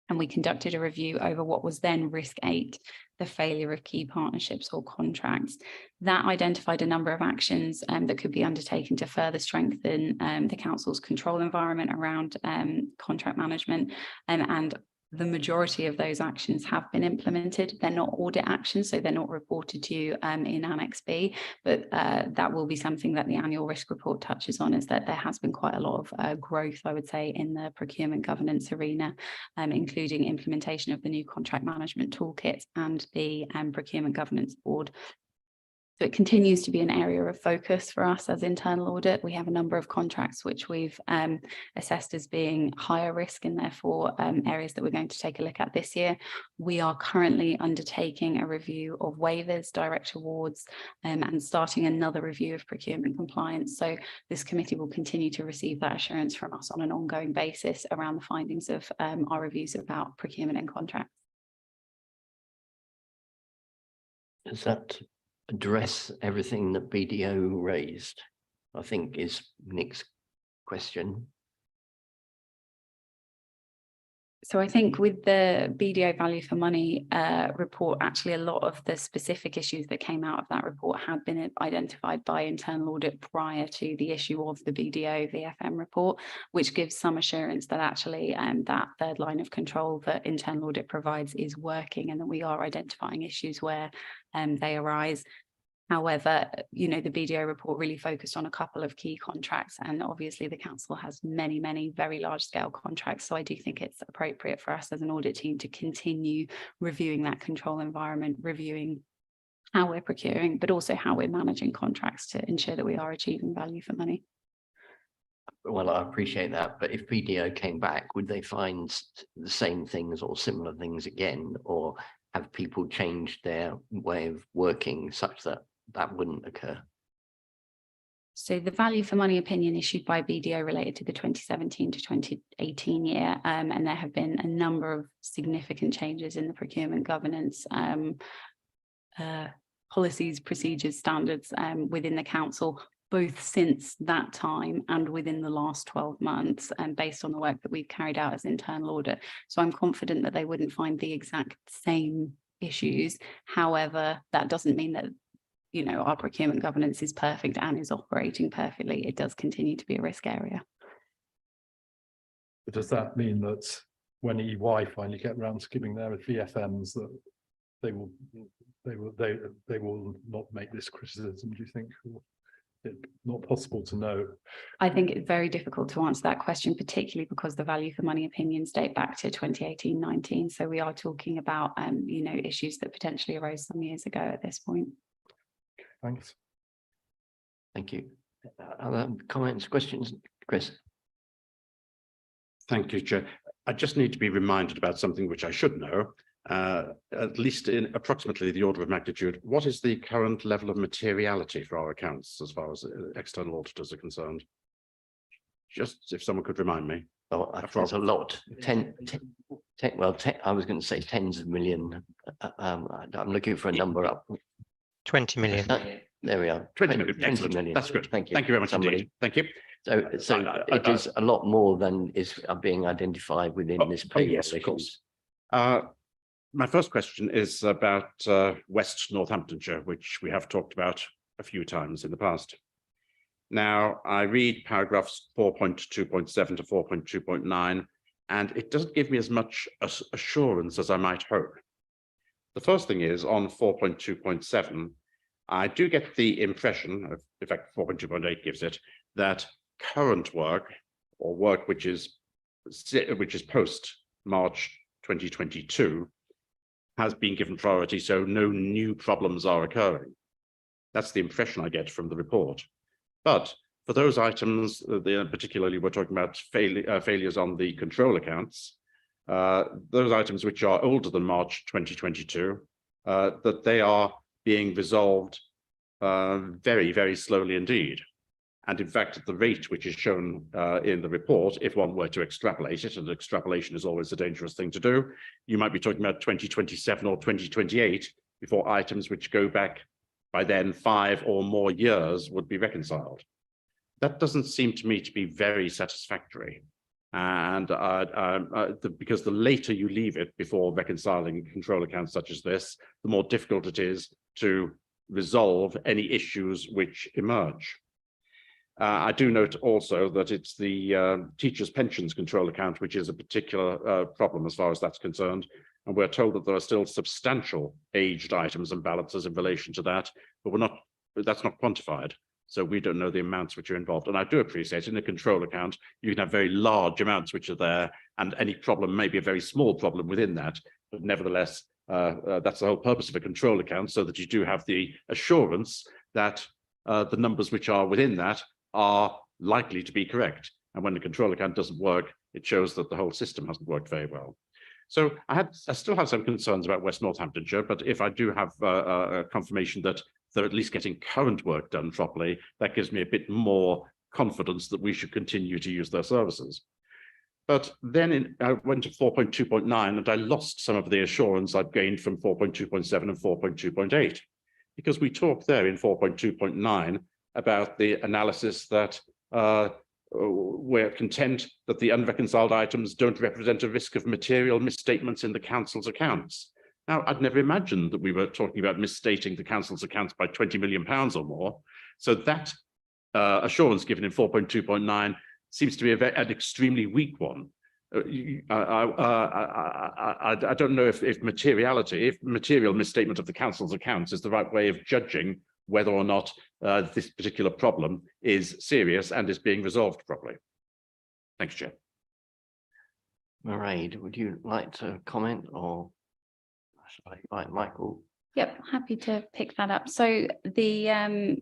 And we conducted a review over what was then risk 8, the failure of key partnerships or contracts. That identified a number of actions that could be undertaken to further strengthen the council's control environment around contract management, and the majority of those actions have been implemented. They're not audit actions, so they're not reported to you in Annex B, but that will be something that the annual risk report touches on, is that there has been quite a lot of growth, I would say, in the procurement governance arena, including implementation of the new contract management toolkit and the procurement governance board. So it continues to be an area of focus for us as internal audit. We have a number of contracts which we've assessed as being higher risk and therefore areas that we're going to take a look at this year. We are currently undertaking a review of waivers, direct awards, and starting another review of procurement compliance. So this committee will continue to receive that assurance from us on an ongoing basis around the findings of our reviews about procurement and contracts. Does that address everything that BDO raised? I think is Nick's question. So I think with the BDO value for money report, actually a lot of the specific issues that came out of that report had been identified by internal audit prior to the issue of the BDO VFM report, which gives some assurance that actually that third line of control that internal audit provides is working and that we are identifying issues where they arise. However, you know, the BDO report really focused on a couple of key contracts, and obviously the council has many, many very large scale contracts. So I do think it's appropriate for us as an audit team to continue reviewing that control environment, reviewing how we're procuring, but also how we're managing contracts to ensure that we are achieving value for money. Well, I appreciate that, but if BDO came back, would they find the same things or similar things again, or have people changed their way of working such that that wouldn't occur? So the value for money opinion issued by BDO related to the 2017 to 2018 year, and there have been a number of significant changes in the procurement governance policies, procedures, standards within the council, both since that time and within the last 12 months, and based on the work that we've carried out as internal audit. So I'm confident that they wouldn't find the exact same issues. However, that doesn't mean that, you know, our procurement governance is perfect and is operating perfectly. It does continue to be a risk area. But does that mean that when EY finally get around to giving their VFMs that they will not make this criticism, do you think? Or it's not possible to know? I think it's very difficult to answer that question, particularly because the value for money opinions date back to 2018-19. So we are talking about you know, issues that potentially arose some years ago at this point. Thanks. Thank you. Other comments, questions, Chris? Thank you, Chair. I just need to be reminded about something which I should know, at least in approximately the order of magnitude. What is the current level of materiality for our accounts as far as external auditors are concerned? Just if someone could remind me. Oh, that's a lot. 10, I was going to say tens of million. I'm looking for a number up. 20 million. There we are. 20 million. 20 million. That's good. Thank you. Thank you very much Somebody. indeed. Thank you. So it is a lot more than is being identified within this page. Yes, of course. My first question is about West Northamptonshire, which we have talked about a few times in the past. Now, I read paragraphs 4.2.7 to 4.2.9, and it doesn't give me as much assurance as I might hope. The first thing is on 4.2.7, I do get the impression, in fact 4.2.8 gives it, that current work or work which is post March 2022 has been given priority, so no new problems are occurring. That's the impression I get from the report. But for those items, particularly we're talking about failures on the control accounts, those items which are older than March 2022, that they are being resolved very, very slowly indeed. And in fact, at the rate which is shown in the report, if one were to extrapolate it, and extrapolation is always a dangerous thing to do, you might be talking about 2027 or 2028 before items which go back by then 5 or more years would be reconciled. That doesn't seem to me to be very satisfactory. And because the later you leave it before reconciling control accounts such as this, the more difficult it is to resolve any issues which emerge. I do note also that it's the teachers' pensions control account, which is a particular problem as far as that's concerned. And we're told that there are still substantial aged items and balances in relation to that, but that's not quantified. So we don't know the amounts which are involved. And I do appreciate in a control account, you can have very large amounts which are there, and any problem may be a very small problem within that. But nevertheless, That's the whole purpose of a control account, so that you do have the assurance that the numbers which are within that are likely to be correct. And when the control account doesn't work, it shows that the whole system hasn't worked very well. So I still have some concerns about West Northamptonshire, but if I do have a confirmation that they're at least getting current work done properly, that gives me a bit more confidence that we should continue to use their services. But then I went to 4.2.9 and I lost some of the assurance I'd gained from 4.2.7 and 4.2.8, because we talk there in 4.2.9 about the analysis that we're content that the unreconciled items don't represent a risk of material misstatements in the council's accounts. Now, I'd never imagined that we were talking about misstating the council's accounts by £20 million or more. So that assurance given in 4.2.9 seems to be an extremely weak one. I don't know if material misstatement of the council's accounts is the right way of judging whether or not this particular problem is serious and is being resolved properly. Thanks, Chair. Mairead, would you like to comment, or should I invite Michael? Yep, happy to pick that up. So the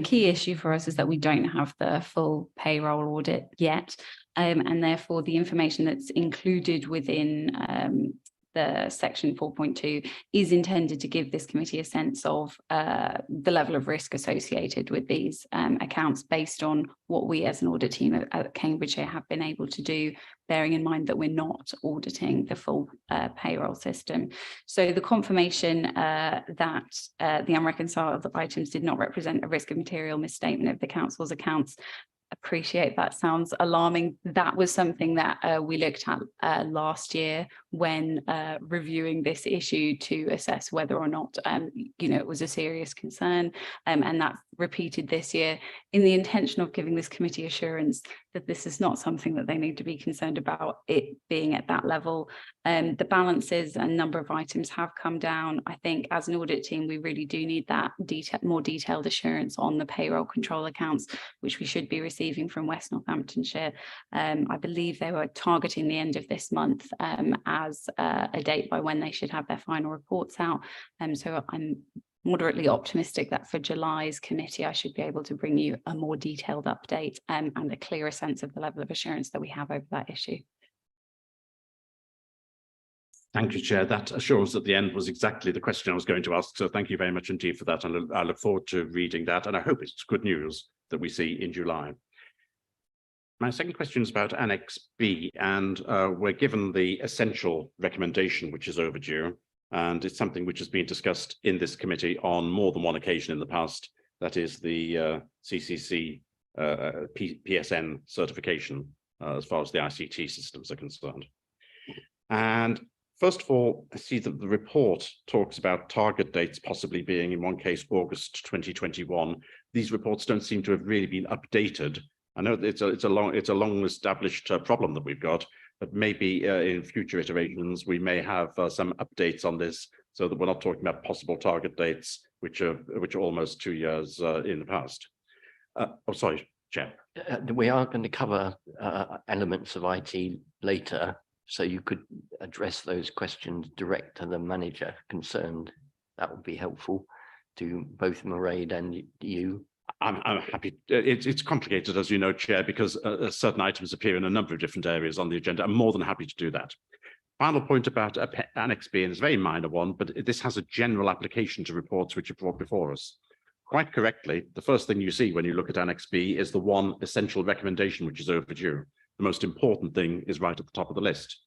key issue for us is that we don't have the full payroll audit yet, and therefore the information that's included within the section 4.2 is intended to give this committee a sense of the level of risk associated with these accounts based on what we as an audit team at Cambridgeshire have been able to do, bearing in mind that we're not auditing the full payroll system. So the confirmation that the unreconciled items did not represent a risk of material misstatement of the council's accounts, appreciate that sounds alarming. That was something that we looked at last year when reviewing this issue to assess whether or not it was a serious concern, and that's repeated this year in the intention of giving this committee assurance that this is not something that they need to be concerned about it being at that level. The balances and number of items have come down. I think as an audit team we really do need that more detailed assurance on the payroll control accounts, which we should be receiving from West Northamptonshire. I believe they were targeting the end of this month as a date by when they should have their final reports out. So I'm moderately optimistic that for July's committee I should be able to bring you a more detailed update and a clearer sense of the level of assurance that we have over that issue. Thank you, Chair. That assurance at the end was exactly the question I was going to ask. So thank you very much indeed for that. And I look forward to reading that. And I hope it's good news that we see in July. My second question is about Annex B, and we're given the essential recommendation, which is overdue. And it's something which has been discussed in this committee on more than one occasion in the past. That is the CCC PSN certification as far as the ICT systems are concerned. And first of all, I see that the report talks about target dates possibly being, in one case, August 2021. These reports don't seem to have really been updated. I know it's a long established problem that we've got, but maybe in future iterations we may have some updates on this, so that we're not talking about possible target dates which are almost 2 years in the past. Sorry, Chair. We are going to cover elements of IT later, so you could address those questions direct to the manager concerned. That would be helpful to both Mairead and you. I'm happy. It's complicated, as you know, Chair, because certain items appear in a number of different areas on the agenda. I'm more than happy to do that. Final point about Annex B, and it's a very minor one, but this has a general application to reports which are brought before us. Quite correctly, the first thing you see when you look at Annex B is the one essential recommendation which is overdue. The most important thing is right at the top of the list.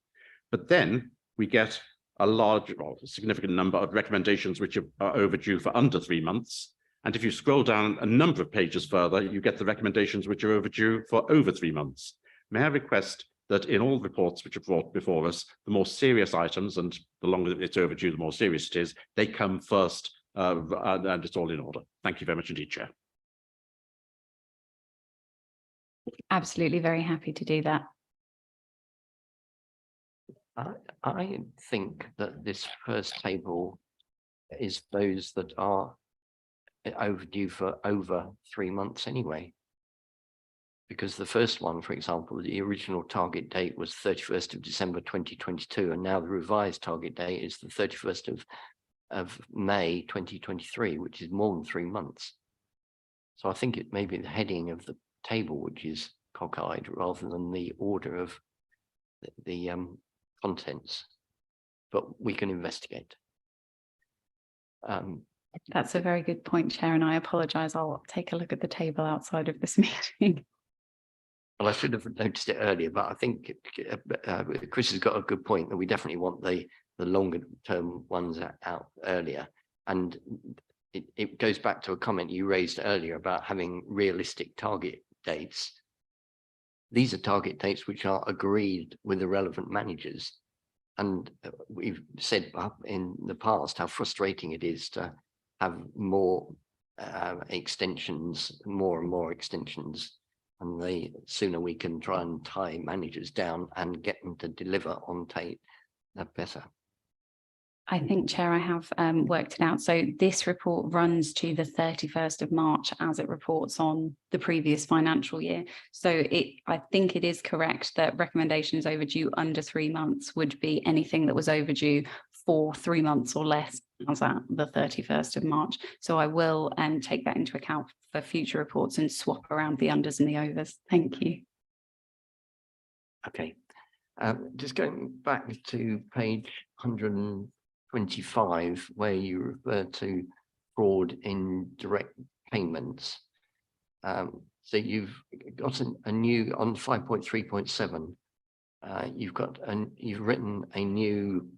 But then we get a large or significant number of recommendations which are overdue for under 3 months. And if you scroll down a number of pages further, you get the recommendations which are overdue for over 3 months. May I request that in all reports which are brought before us, the more serious items, and the longer it's overdue, the more serious it is, they come first, and it's all in order. Thank you very much indeed, Chair. Absolutely, very happy to do that. I think that this first table is those that are overdue for over 3 months anyway. because the first one, for example, the original target date was 31st of December 2022, and now the revised target date is the 31st of May 2023, which is more than 3 months. So I think it may be the heading of the table which is cockeyed rather than the order of the contents, but we can investigate. That's a very good point, Chair, and I apologise. I'll take a look at the table outside of this meeting. Well, I should have noticed it earlier, but I think Chris has got a good point that we definitely want the longer term ones out earlier. And it goes back to a comment you raised earlier about having realistic target dates. These are target dates which are agreed with the relevant managers. And we've said in the past how frustrating it is to have more extensions, more and more extensions. And the sooner we can try and tie managers down and get them to deliver on tape, the better. I think, Chair, I have worked it out. So this report runs to the 31st of March as it reports on the previous financial year. So I think it is correct that recommendations overdue under 3 months would be anything that was overdue for 3 months or less as at the 31st of March. So I will take that into account for future reports and swap around the unders and the overs. Thank you. Okay. Just going back to page 125, where you refer to fraud in direct payments. So you've got a new on 5.3.7. You've written a new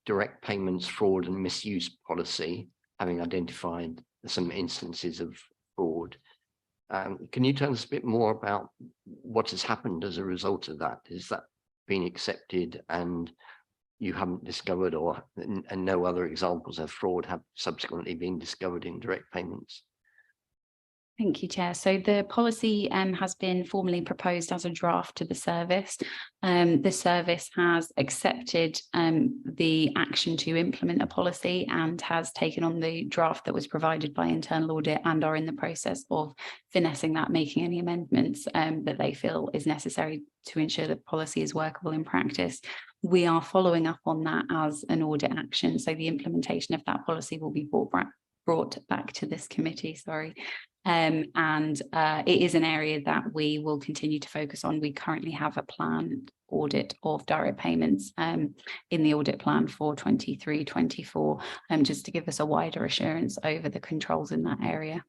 direct payments fraud and misuse policy, having identified some instances of fraud. Can you tell us a bit more about what has happened as a result of that? Is that been accepted and you haven't discovered, or and no other examples of fraud have subsequently been discovered in direct payments? Thank you, Chair. So the policy has been formally proposed as a draft to the service. The service has accepted the action to implement a policy and has taken on the draft that was provided by internal audit and are in the process of finessing that, making any amendments that they feel is necessary to ensure that policy is workable in practice. We are following up on that as an audit action. So the implementation of that policy will be brought back to this committee, it is an area that we will continue to focus on. We currently have a planned audit of direct payments in the audit plan for 23-24, just to give us a wider assurance over the controls in that area.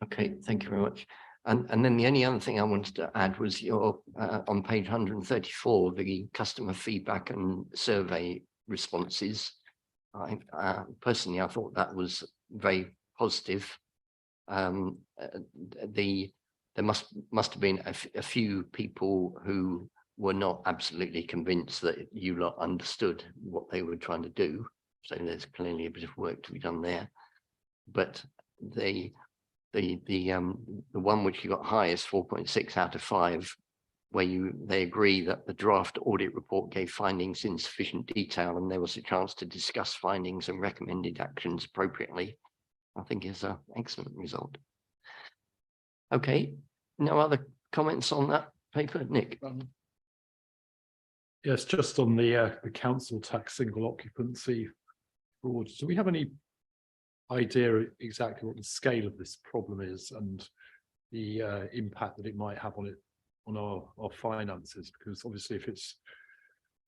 Okay, thank you very much. And then the only other thing I wanted to add was your on page 134, the customer feedback and survey responses. Personally, I thought that was very positive. There must have been a few people who were not absolutely convinced that you lot understood what they were trying to do. So there's clearly a bit of work to be done there. But the one which you got highest, 4.6 out of 5, where they agree that the draft audit report gave findings in sufficient detail and there was a chance to discuss findings and recommended actions appropriately, I think is an excellent result. Okay, no other comments on that paper, Nick? Yes, just on the council tax single occupancy fraud. Do we have any idea exactly what the scale of this problem is and the impact that it might have on our finances? Because obviously if it's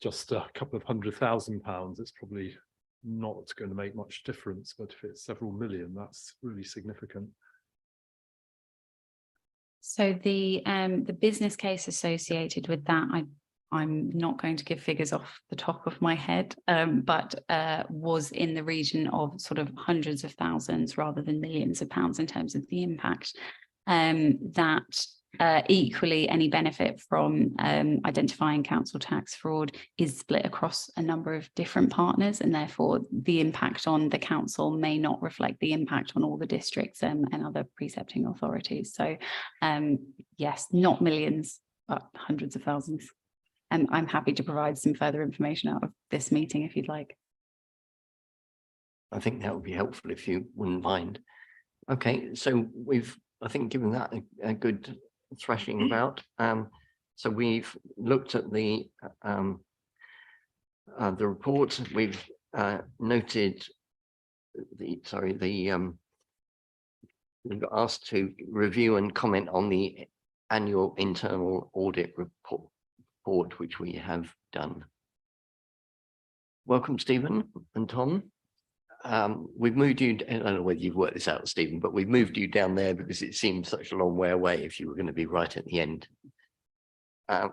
just a couple of £100,000, it's probably not going to make much difference, but if it's several million, that's really significant. So the business case associated with that, I'm not going to give figures off the top of my head, but was in the region of sort of hundreds of thousands rather than millions of pounds in terms of the impact. Equally, any benefit from identifying council tax fraud is split across a number of different partners, and therefore the impact on the council may not reflect the impact on all the districts and other precepting authorities. So yes, not millions, but hundreds of thousands. And I'm happy to provide some further information out of this meeting if you'd like. I think that would be helpful if you wouldn't mind. Okay, so we've I think given that a good thrashing about. So we've looked at the report. We've noted we've got asked to review and comment on the annual internal audit report, which we have done. Welcome, Stephen and Tom. We've moved you, I don't know whether you've worked this out, Stephen, but we've moved you down there because it seems such a long way away if you were going to be right at the end. I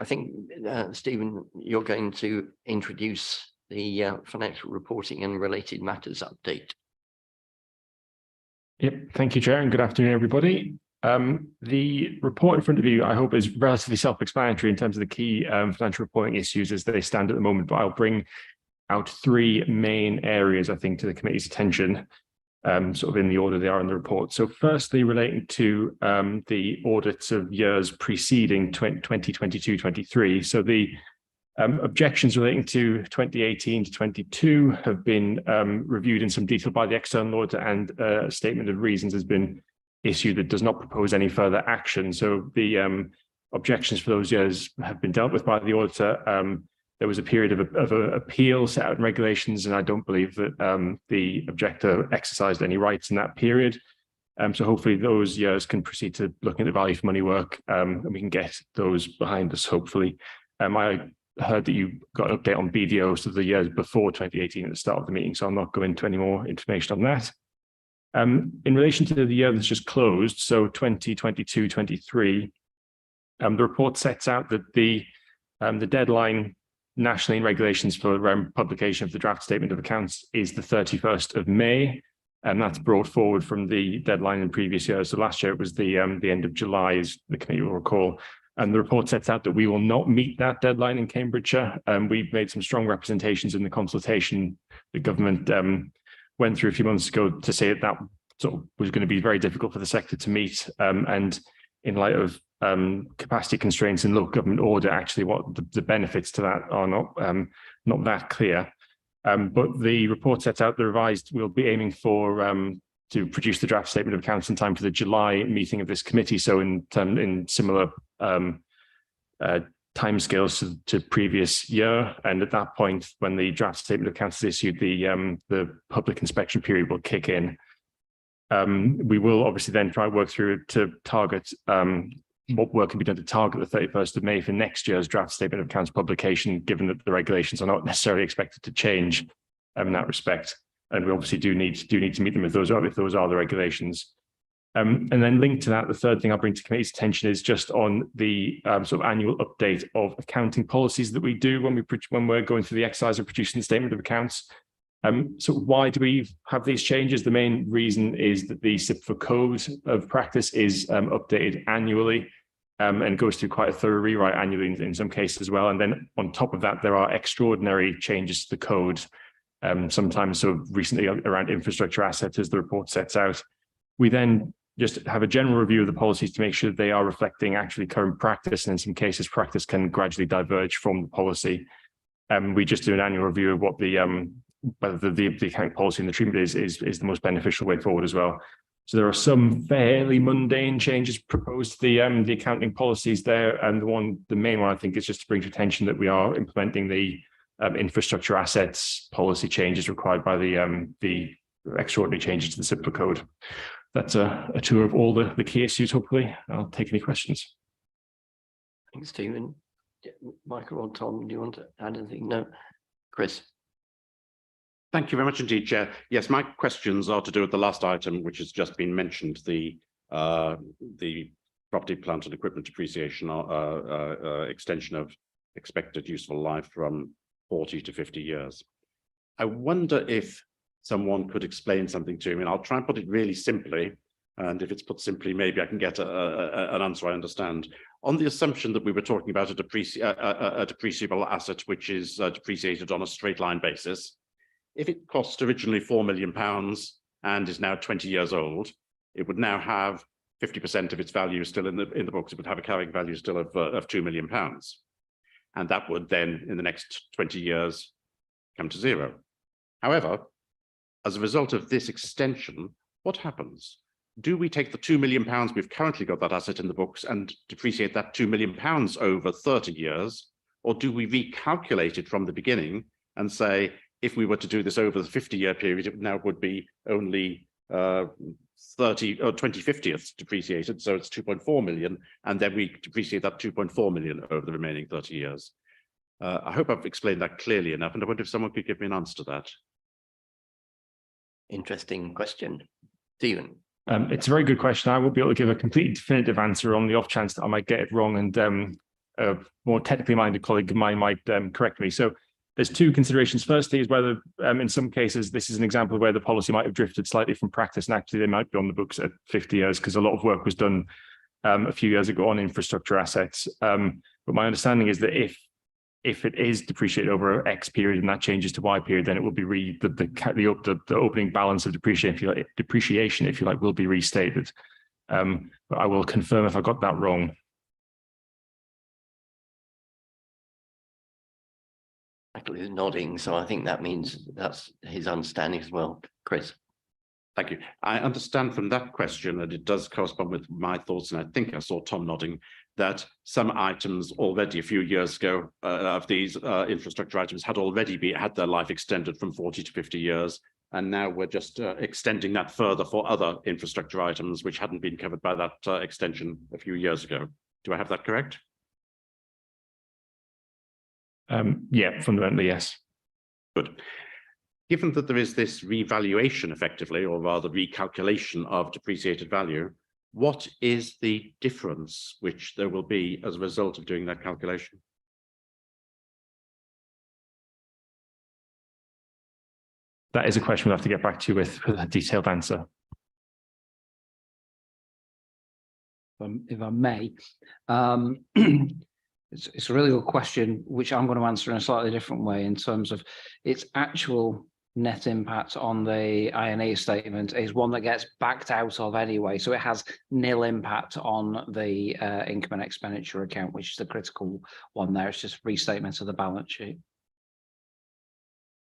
think, Stephen, you're going to introduce the financial reporting and related matters update. Yep, thank you, Chair, and good afternoon, everybody. The report in front of you, I hope, is relatively self-explanatory in terms of the key financial reporting issues as they stand at the moment, but I'll bring out three main areas, I think, to the committee's attention, sort of in the order they are in the report. So firstly, relating to the audits of years preceding 2022-23. So the objections relating to 2018 to 22 have been reviewed in some detail by the external auditor, and a statement of reasons has been issued that does not propose any further action. So the objections for those years have been dealt with by the auditor. There was a period of appeal set out in regulations, and I don't believe that the objector exercised any rights in that period. So hopefully those years can proceed to looking at the value for money work, and we can get those behind us, hopefully. I heard that you got an update on BDOs of the years before 2018 at the start of the meeting, so I'll not go into any more information on that. In relation to the year that's just closed, so 2022-23, the report sets out that the deadline nationally in regulations for publication of the draft statement of accounts is the 31st of May, and that's brought forward from the deadline in previous years. So last year it was the end of July, as the committee will recall. And the report sets out that we will not meet that deadline in Cambridgeshire. We've made some strong representations in the consultation the government went through a few months ago to say that sort of was going to be very difficult for the sector to meet. And in light of capacity constraints in local government order, actually what the benefits to that are not that clear. But the report sets out the revised, we'll be aiming for to produce the draft statement of accounts in time for the July meeting of this committee. So in similar timescales to previous year. And at that point, when the draft statement of accounts is issued, the public inspection period will kick in. We will obviously then try to work through to target what work can be done to target the 31st of May for next year's draft statement of accounts publication, given that the regulations are not necessarily expected to change in that respect. And we obviously do need to meet them if those are the regulations. And then linked to that, the third thing I'll bring to committee's attention is just on the sort of annual update of accounting policies that we do when we're going through the exercise of producing the statement of accounts. So why do we have these changes? The main reason is that the SIPFA code of practice is updated annually and goes through quite a thorough rewrite annually in some cases as well. And then on top of that, there are extraordinary changes to the code, sometimes sort of recently around infrastructure assets, as the report sets out. We then just have a general review of the policies to make sure that they are reflecting actually current practice, and in some cases, practice can gradually diverge from the policy. We just do an annual review of what whether the accounting policy and the treatment is the most beneficial way forward as well. So there are some fairly mundane changes proposed to the accounting policies there, and the main one I think is just to bring to attention that we are implementing the infrastructure assets policy changes required by the extraordinary changes to the SIPFA code. That's a tour of all the key issues. Hopefully, I'll take any questions. Thanks, Stephen. Michael or Tom, do you want to add anything? No, Chris. Thank you very much indeed, Chair. Yes, my questions are to do with the last item, which has just been mentioned, the property, plant and equipment depreciation extension of expected useful life from 40 to 50 years. I wonder if someone could explain something to me, and I'll try and put it really simply, and if it's put simply, maybe I can get an answer I understand. On the assumption that we were talking about a depreciable asset which is depreciated on a straight line basis, if it cost originally £4 million and is now 20 years old, it would now have 50% of its value still in the books. It would have a carrying value still of £2 million. And that would then, in the next 20 years, come to zero. However, as a result of this extension, what happens? do we take the £2 million we've currently got that asset in the books and depreciate that £2 million over 30 years? Or do we recalculate it from the beginning and say, if we were to do this over the 50-year period, it now would be only 30 or 20/50ths depreciated, so it's 2.4 million, and then we depreciate that 2.4 million over the remaining 30 years. I hope I've explained that clearly enough, and I wonder if someone could give me an answer to that. Interesting question. Stephen. It's a very good question. I won't be able to give a completely definitive answer on the off chance that I might get it wrong, and a more technically minded colleague of mine might correct me. So there's two considerations. Firstly is whether in some cases this is an example where the policy might have drifted slightly from practice, and actually they might be on the books at 50 years because a lot of work was done a few years ago on infrastructure assets. But my understanding is that if it is depreciated over X period and that changes to Y period, then it will be the opening balance of depreciation, if you like, will be restated. But I will confirm if I got that wrong. Michael is nodding, so I think that means that's his understanding as well. Chris. Thank you. I understand from that question that it does correspond with my thoughts, and I think I saw Tom nodding, that some items already a few years ago of these infrastructure items had already had their life extended from 40 to 50 years. And now we're just extending that further for other infrastructure items which hadn't been covered by that extension a few years ago. Do I have that correct? Yeah, fundamentally, yes. Good. Given that there is this revaluation effectively, or rather recalculation of depreciated value, what is the difference which there will be as a result of doing that calculation? That is a question we'll have to get back to you with a detailed answer. If I may, it's a really good question, which I'm going to answer in a slightly different way in terms of its actual net impact on the I&E statement is one that gets backed out of anyway. So it has nil impact on the income and expenditure account, which is the critical one there. It's just restatement of the balance sheet.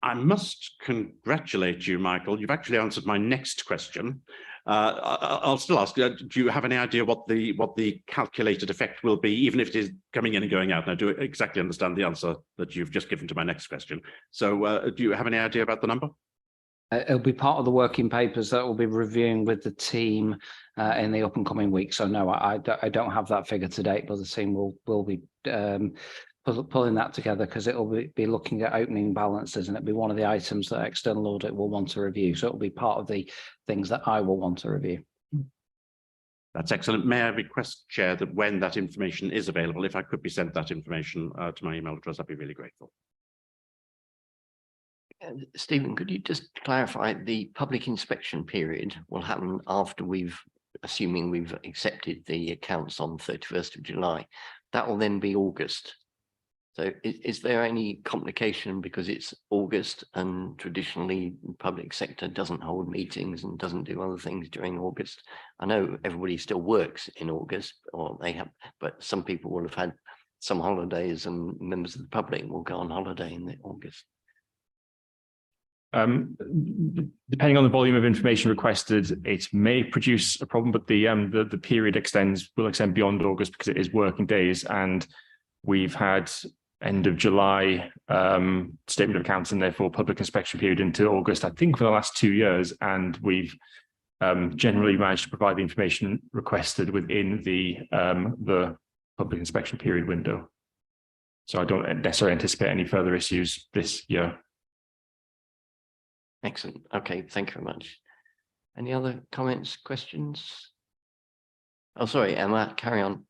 I must congratulate you, Michael. You've actually answered my next question. I'll still ask, do you have any idea what the calculated effect will be, even if it is coming in and going out? And I do exactly understand the answer that you've just given to my next question. So do you have any idea about the number? It'll be part of the working papers that we'll be reviewing with the team in the up and coming weeks. So no, I don't have that figure to date, but the team will be pulling that together, because it will be looking at opening balances, and it'll be one of the items that external audit will want to review. So it'll be part of the things that I will want to review. That's excellent. May I request, Chair, that when that information is available, if I could be sent that information to my email address, I'd be really grateful. Stephen, could you just clarify, the public inspection period will happen after assuming we've accepted the accounts on 31st of July. That will then be August. So is there any complication because it's August and traditionally the public sector doesn't hold meetings and doesn't do other things during August? I know everybody still works in August, or they have, but some people will have had some holidays, and members of the public will go on holiday in August. Depending on the volume of information requested, it may produce a problem, but the period will extend beyond August because it is working days, and we've had end of July statement of accounts and therefore public inspection period into August, I think, for the last 2 years, and we've generally managed to provide the information requested within the public inspection period window. So I don't necessarily anticipate any further issues this year. Excellent. Okay, thank you very much. Any other comments, questions? Oh, sorry, Emma, carry on.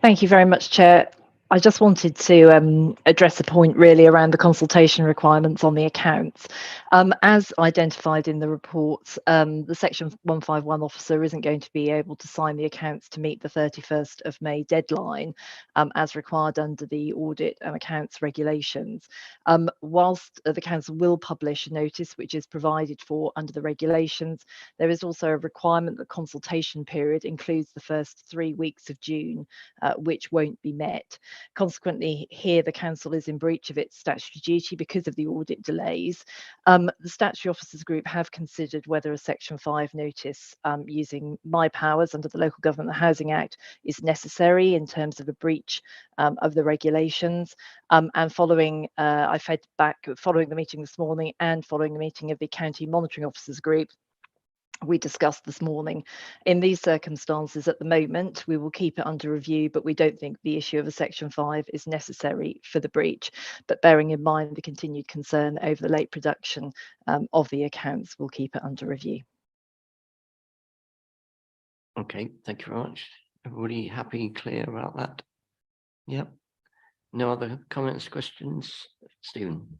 Thank you very much, Chair. I just wanted to address a point really around the consultation requirements on the accounts. As identified in the reports, the Section 151 officer isn't going to be able to sign the accounts to meet the 31st of May deadline, as required under the audit and accounts regulations. Whilst the council will publish a notice which is provided for under the regulations, there is also a requirement that consultation period includes the first 3 weeks of June, which won't be met. Consequently, here the council is in breach of its statutory duty because of the audit delays. The Statutory Officers Group have considered whether a Section 5 notice using my powers under the Local Government and Housing Act is necessary in terms of a breach of the regulations. And following, I fed back following the meeting this morning and following the meeting of the County Monitoring Officers Group, we discussed this morning. In these circumstances, at the moment, we will keep it under review, but we don't think the issue of a Section 5 is necessary for the breach. But bearing in mind the continued concern over the late production of the accounts, we'll keep it under review. Okay, thank you very much. Everybody happy, clear about that? Yep. No other comments, questions? Stephen?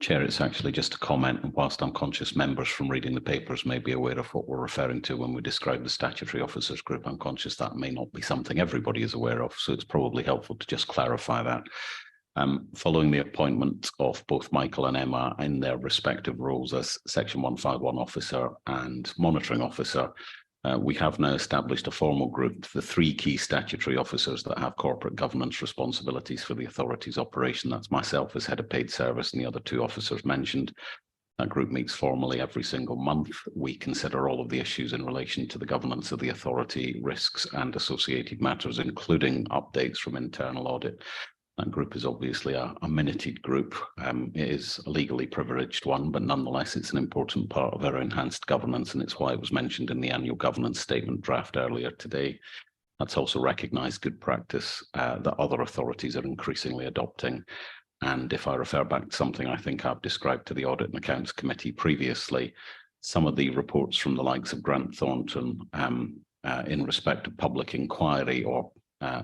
Chair, it's actually just a comment, and whilst I'm conscious members from reading the papers may be aware of what we're referring to when we describe the Statutory Officers Group, I'm conscious that may not be something everybody is aware of, so it's probably helpful to just clarify that. Following the appointment of both Michael and Emma in their respective roles as Section 151 officer and monitoring officer, we have now established a formal group, the 3 key statutory officers that have corporate governance responsibilities for the authority's operation. That's myself as head of paid service and the other 2 officers mentioned. That group meets formally every single month. We consider all of the issues in relation to the governance of the authority, risks and associated matters, including updates from internal audit. That group is obviously a minuted group. It is a legally privileged one, but nonetheless, it's an important part of our enhanced governance, and it's why it was mentioned in the annual governance statement draft earlier today. That's also recognised good practice that other authorities are increasingly adopting. And if I refer back to something I think I've described to the Audit and Accounts Committee previously, some of the reports from the likes of Grant Thornton in respect of public inquiry or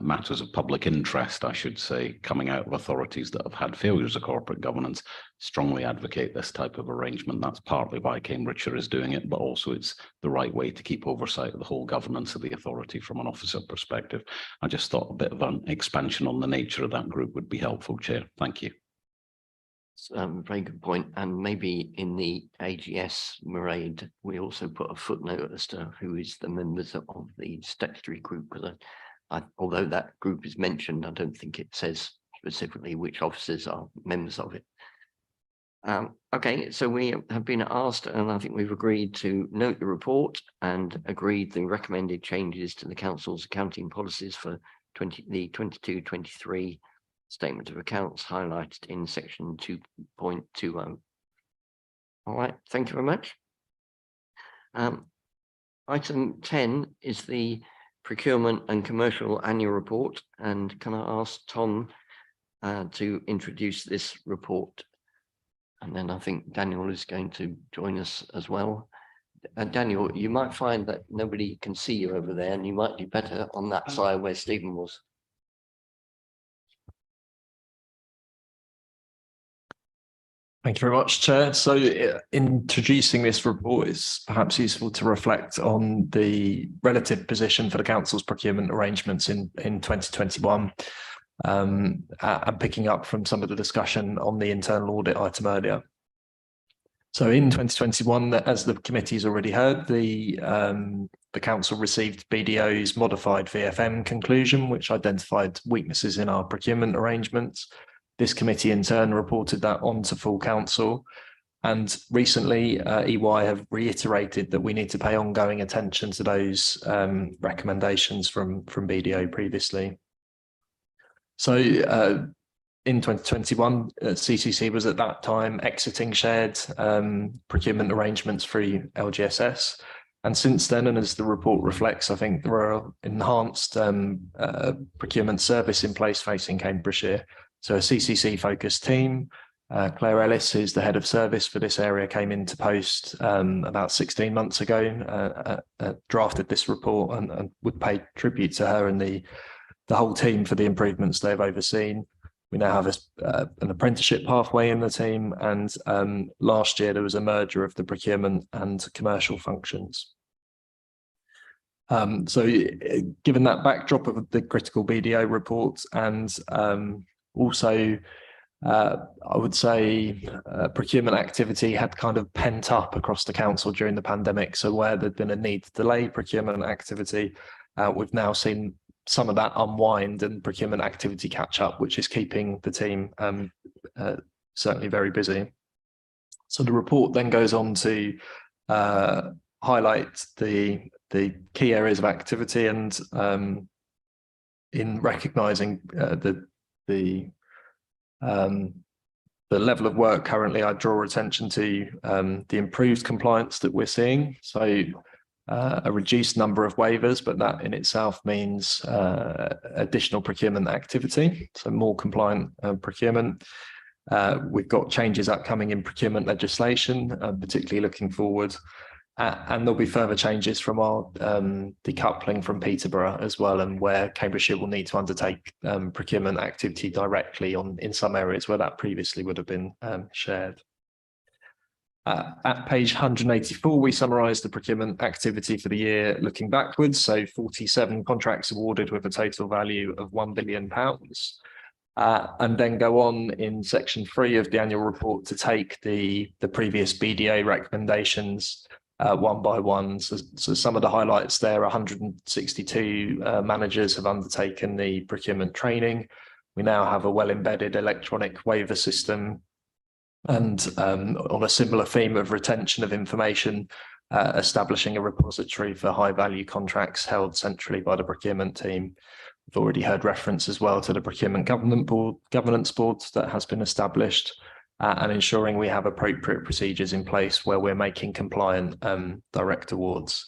matters of public interest, I should say, coming out of authorities that have had failures of corporate governance, strongly advocate this type of arrangement. That's partly why Cambridgeshire is doing it, but also it's the right way to keep oversight of the whole governance of the authority from an officer perspective. I just thought a bit of an expansion on the nature of that group would be helpful, Chair. Thank you. Very good point. And maybe in the AGS Mairead, we also put a footnote as to who is the members of the statutory group, because although that group is mentioned, I don't think it says specifically which officers are members of it. Okay, so we have been asked, and I think we've agreed to note the report and agreed the recommended changes to the council's accounting policies for the 22-23 statement of accounts highlighted in section 2.20. All right, thank you very much. Item 10 is the Procurement and Commercial Annual Report, and can I ask Tom to introduce this report? And then I think Daniel is going to join us as well. Daniel, you might find that nobody can see you over there, and you might be better on that side where Stephen was. Thank you very much, Chair. So introducing this report is perhaps useful to reflect on the relative position for the Council's procurement arrangements in 2021, and picking up from some of the discussion on the internal audit item earlier. So in 2021, as the committee's already heard, the Council received BDO's modified VFM conclusion, which identified weaknesses in our procurement arrangements. This committee in turn reported that on to full council, and recently EY have reiterated that we need to pay ongoing attention to those recommendations from BDO previously. So in 2021, CCC was at that time exiting shared procurement arrangements through LGSS. And since then, and as the report reflects, I think there are enhanced procurement service in place facing Cambridgeshire. So a CCC focused team, Claire Ellis, who's the head of service for this area, came into post about 16 months ago, drafted this report, and would pay tribute to her and the whole team for the improvements they've overseen. We now have an apprenticeship pathway in the team, and last year there was a merger of the procurement and commercial functions. So given that backdrop of the critical BDO report, and also I would say procurement activity had kind of pent up across the council during the pandemic. So where there'd been a need to delay procurement activity, we've now seen some of that unwind and procurement activity catch up, which is keeping the team certainly very busy. So the report then goes on to highlight the key areas of activity, and in recognising the level of work currently, I draw attention to the improved compliance that we're seeing. So a reduced number of waivers, but that in itself means additional procurement activity, so more compliant procurement. We've got changes upcoming in procurement legislation, particularly looking forward. And there'll be further changes from our decoupling from Peterborough as well, and where Cambridgeshire will need to undertake procurement activity directly in some areas where that previously would have been shared. At page 184, we summarise the procurement activity for the year looking backwards. So 47 contracts awarded with a total value of £1 billion. And then go on in section 3 of the annual report to take the previous BDA recommendations one by one. So some of the highlights there: 162 managers have undertaken the procurement training. We now have a well-embedded electronic waiver system, and on a similar theme of retention of information, establishing a repository for high-value contracts held centrally by the procurement team. We've already heard reference as well to the procurement governance board that has been established, and ensuring we have appropriate procedures in place where we're making compliant direct awards,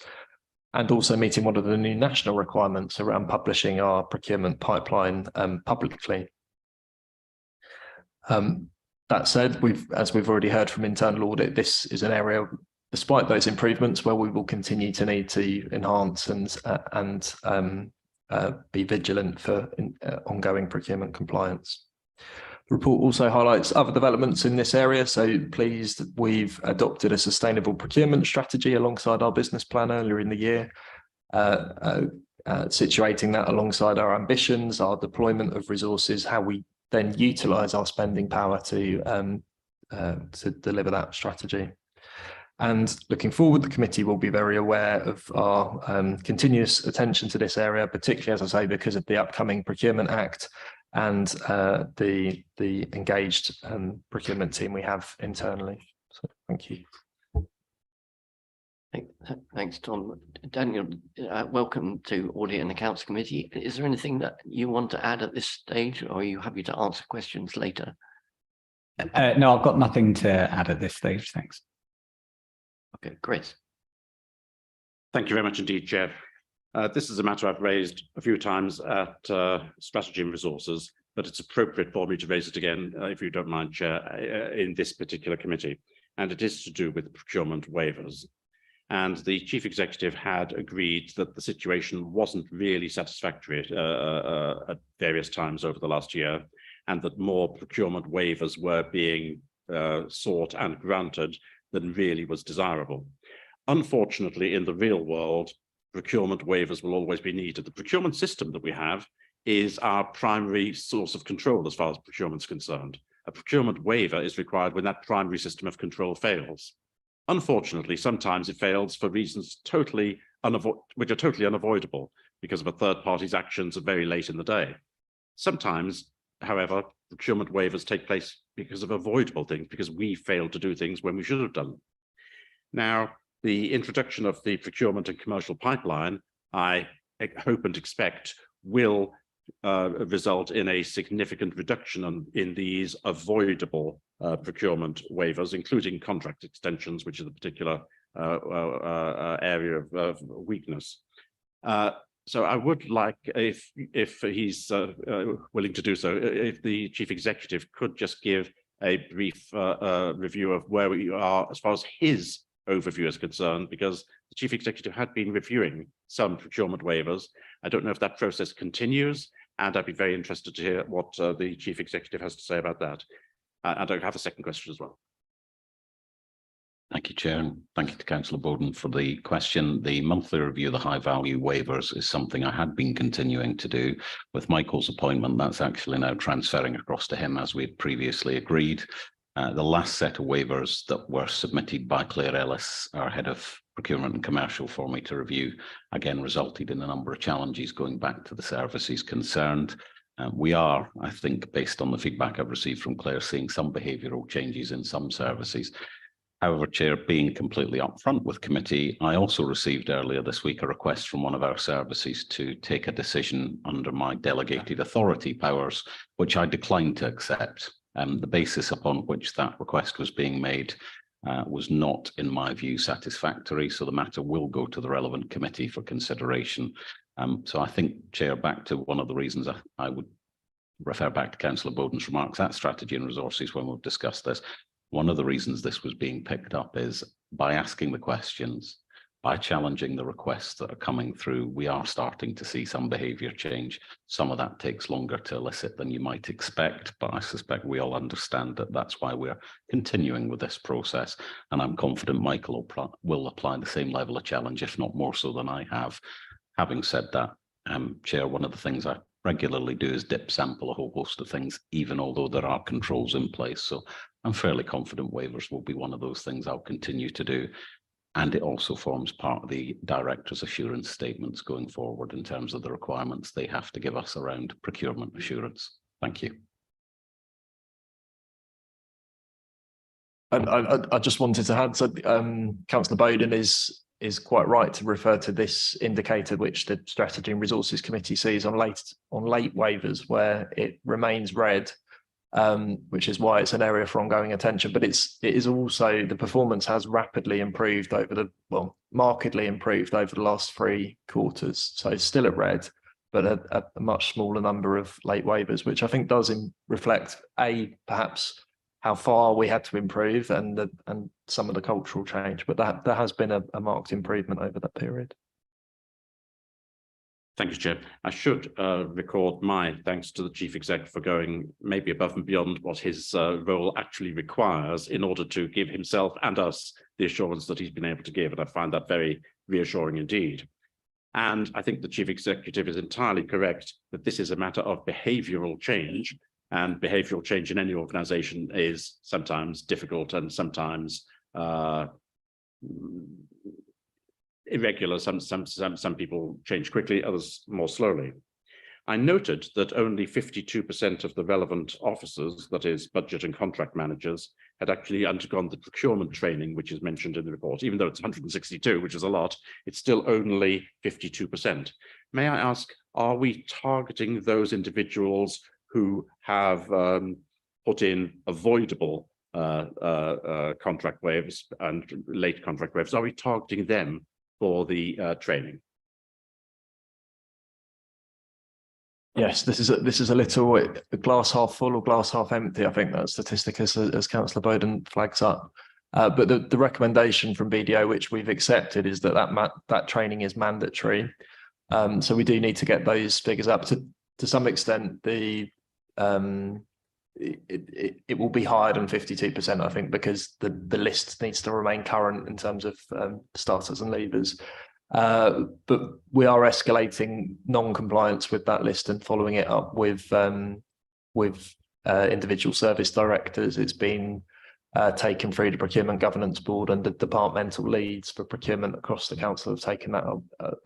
and also meeting one of the new national requirements around publishing our procurement pipeline publicly. That said, as we've already heard from internal audit, this is an area, despite those improvements, where we will continue to need to enhance and be vigilant for ongoing procurement compliance. The report also highlights other developments in this area. So pleased we've adopted a sustainable procurement strategy alongside our business plan earlier in the year, situating that alongside our ambitions, our deployment of resources, how we then utilise our spending power to deliver that strategy. And looking forward, the committee will be very aware of our continuous attention to this area, particularly, as I say, because of the upcoming Procurement Act and the engaged procurement team we have internally. So thank you. Thanks, Tom. Daniel, welcome to Audit and Accounts Committee. Is there anything that you want to add at this stage, or are you happy to answer questions later? No, I've got nothing to add at this stage. Thanks. Okay, Chris. Thank you very much indeed, Chair. This is a matter I've raised a few times at Strategy and Resources, but it's appropriate for me to raise it again, if you don't mind, Chair, in this particular committee. And it is to do with procurement waivers. And the Chief Executive had agreed that the situation wasn't really satisfactory at various times over the last year, and that more procurement waivers were being sought and granted than really was desirable. Unfortunately, in the real world, procurement waivers will always be needed. The procurement system that we have is our primary source of control as far as procurement is concerned. A procurement waiver is required when that primary system of control fails. Unfortunately, sometimes it fails for reasons which are totally unavoidable because of a third party's actions very late in the day. Sometimes, however, procurement waivers take place because of avoidable things, because we failed to do things when we should have done. Now, the introduction of the procurement and commercial pipeline, I hope and expect, will result in a significant reduction in these avoidable procurement waivers, including contract extensions, which is a particular area of weakness. So I would like, if he's willing to do so, if the Chief Executive could just give a brief review of where we are as far as his overview is concerned, because the Chief Executive had been reviewing some procurement waivers. I don't know if that process continues, and I'd be very interested to hear what the Chief Executive has to say about that. And I have a second question as well. Thank you, Chair, and thank you to Councillor Bowden for the question. The monthly review of the high value waivers is something I had been continuing to do. With Michael's appointment, that's actually now transferring across to him as we had previously agreed. The last set of waivers that were submitted by Claire Ellis, our head of procurement and commercial, for me to review, again resulted in a number of challenges going back to the services concerned. We are, I think, based on the feedback I've received from Claire, seeing some behavioural changes in some services. However, Chair, being completely upfront with committee, I also received earlier this week a request from one of our services to take a decision under my delegated authority powers, which I declined to accept. The basis upon which that request was being made was not, in my view, satisfactory. So the matter will go to the relevant committee for consideration. So I think, Chair, back to one of the reasons I would refer back to Councillor Bowden's remarks at Strategy and Resources when we've discussed this. One of the reasons this was being picked up is by asking the questions, by challenging the requests that are coming through, we are starting to see some behaviour change. Some of that takes longer to elicit than you might expect, but I suspect we all understand that that's why we're continuing with this process. And I'm confident Michael will apply the same level of challenge, if not more so than I have. Having said that, Chair, one of the things I regularly do is dip sample a whole host of things, even although there are controls in place. So I'm fairly confident waivers will be one of those things I'll continue to do. And it also forms part of the director's assurance statements going forward in terms of the requirements they have to give us around procurement assurance. Thank you. I just wanted to add, so Councillor Bowden is quite right to refer to this indicator which the Strategy and Resources Committee sees on late waivers, where it remains red, which is why it's an area for ongoing attention. But it is also, the performance has rapidly improved markedly improved over the last 3 quarters. So it's still at red, but a much smaller number of late waivers, which I think does reflect perhaps how far we had to improve and some of the cultural change. But there has been a marked improvement over that period. Thank you, Chair. I should record my thanks to the Chief Executive for going maybe above and beyond what his role actually requires in order to give himself and us the assurance that he's been able to give. And I find that very reassuring indeed. And I think the Chief Executive is entirely correct that this is a matter of behavioural change, and behavioural change in any organisation is sometimes difficult and sometimes irregular. Some people change quickly, others more slowly. I noted that only 52% of the relevant officers, that is budget and contract managers, had actually undergone the procurement training, which is mentioned in the report. Even though it's 162, which is a lot, it's still only 52%. May I ask, are we targeting those individuals who have put in avoidable contract waivers and late contract waivers? Are we targeting them for the training? Yes, this is a little glass half full or glass half empty. I think that statistic, as Councillor Bowden flags up. But the recommendation from BDO, which we've accepted, is that training is mandatory. So we do need to get those figures up to some extent. It will be higher than 52%, I think, because the list needs to remain current in terms of starters and leavers. But we are escalating non-compliance with that list and following it up with individual service directors. It's been taken through the Procurement Governance Board, and the departmental leads for procurement across the council have taken that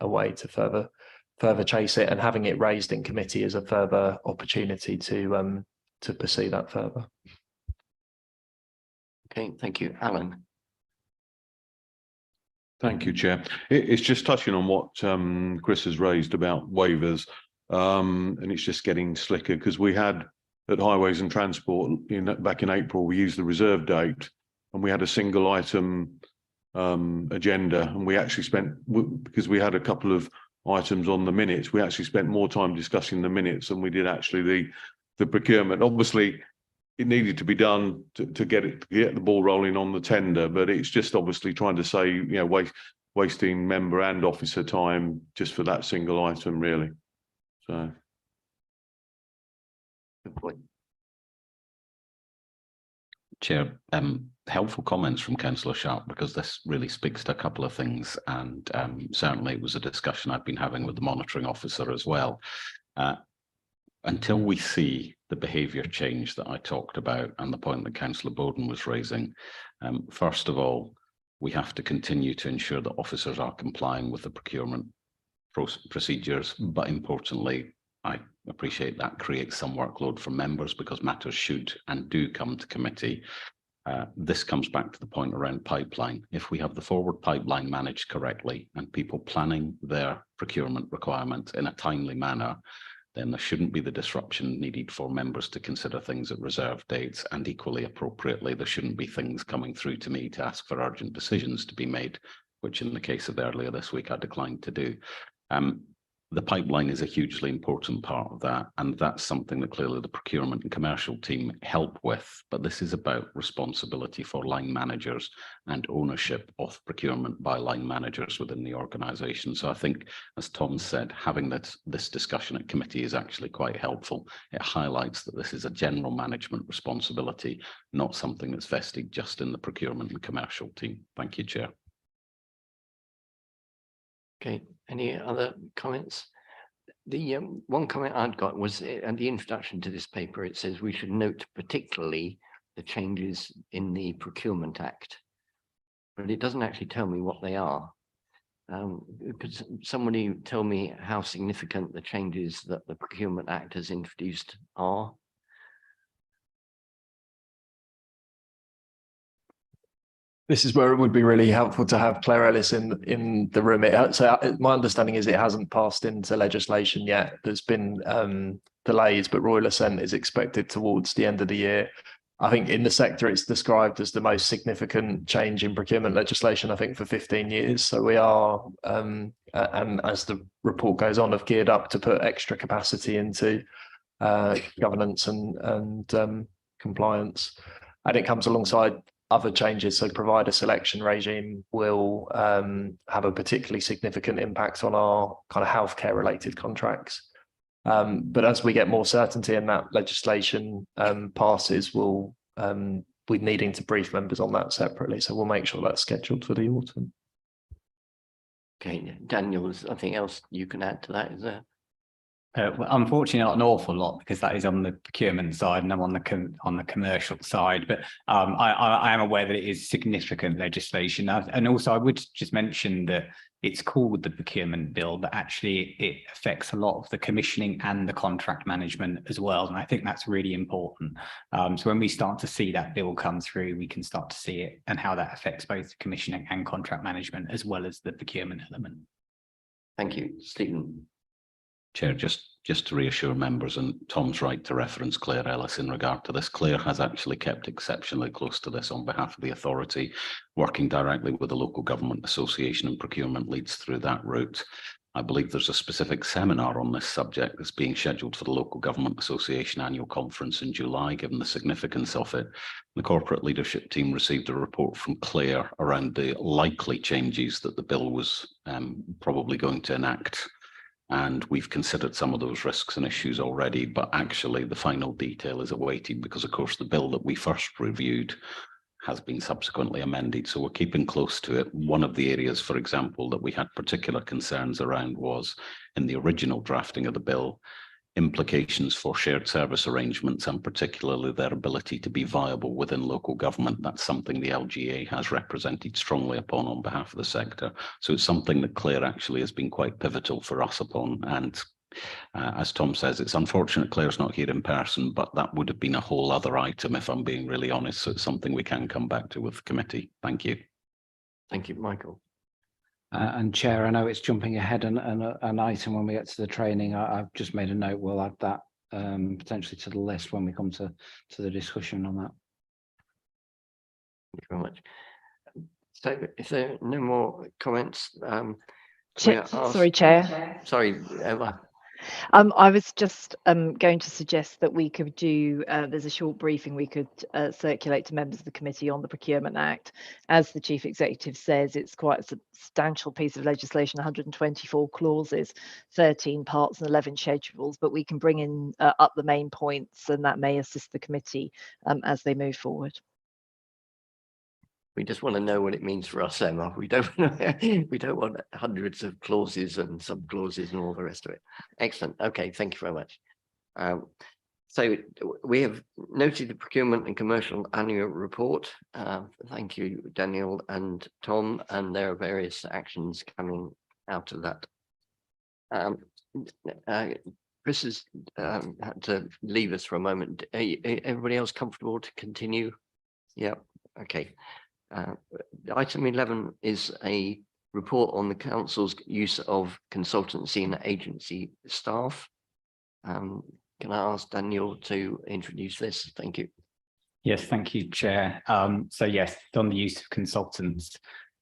away to further chase it, and having it raised in committee is a further opportunity to pursue that further. Okay, thank you. Alan. Thank you, Chair. It's just touching on what Chris has raised about waivers, and it's just getting slicker, because we had at Highways and Transport back in April, we used the reserve date and we had a single item agenda, and we actually spent, because we had a couple of items on the minutes, we actually spent more time discussing the minutes than we did actually the procurement. Obviously, it needed to be done to get the ball rolling on the tender, but it's just obviously trying to say, wasting member and officer time just for that single item, really. So, good point. Chair, helpful comments from Councillor Sharp, because this really speaks to a couple of things, and certainly it was a discussion I've been having with the monitoring officer as well. Until we see the behaviour change that I talked about and the point that Councillor Bowden was raising. First of all, we have to continue to ensure that officers are complying with the procurement procedures, but importantly, I appreciate that creates some workload for members because matters should and do come to committee. This comes back to the point around pipeline. If we have the forward pipeline managed correctly and people planning their procurement requirements in a timely manner, then there shouldn't be the disruption needed for members to consider things at reserve dates, and equally appropriately, there shouldn't be things coming through to me to ask for urgent decisions to be made, which in the case of earlier this week, I declined to do. The pipeline is a hugely important part of that, and that's something that clearly the procurement and commercial team help with. But this is about responsibility for line managers and ownership of procurement by line managers within the organisation. So I think, as Tom said, having this discussion at committee is actually quite helpful. It highlights that this is a general management responsibility, not something that's vested just in the procurement and commercial team. Thank you, Chair. Okay, any other comments? The one comment I'd got was at the introduction to this paper, it says we should note particularly the changes in the Procurement Act, but it doesn't actually tell me what they are. Could somebody tell me how significant the changes that the Procurement Act has introduced are? This is where it would be really helpful to have Claire Ellis in the room. So my understanding is it hasn't passed into legislation yet. There's been delays, but royal assent is expected towards the end of the year. I think in the sector, it's described as the most significant change in procurement legislation, I think, for 15 years. So we are, and as the report goes on, have geared up to put extra capacity into governance and compliance. And it comes alongside other changes. So provider selection regime will have a particularly significant impact on our kind of healthcare related contracts. But as we get more certainty in that legislation passes, we'll be needing to brief members on that separately. So we'll make sure that's scheduled for the autumn. Okay, Daniel, is there anything else you can add to that? Is there? Well, unfortunately, not an awful lot because that is on the procurement side and I'm on the commercial side. But I am aware that it is significant legislation, and also I would just mention that it's called the procurement bill, but actually it affects a lot of the commissioning and the contract management as well. And I think that's really important. So when we start to see that bill come through, we can start to see it and how that affects both commissioning and contract management as well as the procurement element. Thank you, Stephen. Chair, just to reassure members, and Tom's right to reference Claire Ellis in regard to this. Claire has actually kept exceptionally close to this on behalf of the authority, working directly with the local government association and procurement leads through that route. I believe there's a specific seminar on this subject that's being scheduled for the local government association annual conference in July, given the significance of it. The corporate leadership team received a report from Claire around the likely changes that the bill was probably going to enact. And we've considered some of those risks and issues already, but actually the final detail is awaited because, of course, the bill that we first reviewed has been subsequently amended. So we're keeping close to it. One of the areas, for example, that we had particular concerns around was in the original drafting of the bill, implications for shared service arrangements and particularly their ability to be viable within local government. That's something the LGA has represented strongly upon on behalf of the sector. So it's something that Claire actually has been quite pivotal for us upon. And as Tom says, it's unfortunate Claire's not here in person, but that would have been a whole other item if I'm being really honest. So it's something we can come back to with the committee. Thank you. Thank you, Michael. And Chair, I know it's jumping ahead an item when we get to the training. I've just made a note. We'll add that potentially to the list when we come to the discussion on that. Thank you very much. So if there are no more comments, sorry, Chair. Sorry, Emma. I was just going to suggest that we could do, there's a short briefing we could circulate to members of the committee on the Procurement Act. As the Chief Executive says, it's quite a substantial piece of legislation, 124 clauses, 13 parts and 11 schedules, but we can bring in up the main points and that may assist the committee as they move forward. We just want to know what it means for us, Emma. We don't want hundreds of clauses and sub-clauses and all the rest of it. Excellent. Okay, thank you very much. So we have noted the procurement and commercial annual report. Thank you, Daniel and Tom, and there are various actions coming out of that. Chris has had to leave us for a moment. Everybody else comfortable to continue? Yeah, okay. Item 11 is a report on the council's use of consultancy and agency staff. Can I ask Daniel to introduce this? Thank you. Yes, thank you, Chair. So yes, on the use of consultants,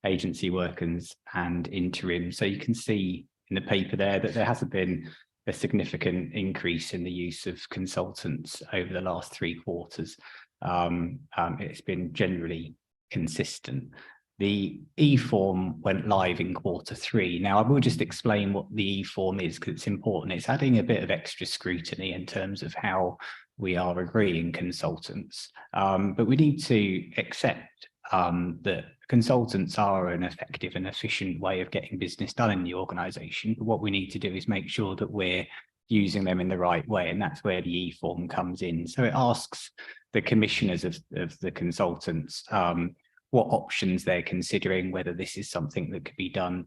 agency workers and interim. So you can see in the paper there that there hasn't been a significant increase in the use of consultants over the last 3 quarters. It's been generally consistent. The e-form went live in Q3. Now, I will just explain what the e-form is because it's important. It's adding a bit of extra scrutiny in terms of how we are agreeing consultants. But we need to accept that consultants are an effective and efficient way of getting business done in the organisation. But what we need to do is make sure that we're using them in the right way, and that's where the e-form comes in. So it asks the commissioners of the consultants what options they're considering, whether this is something that could be done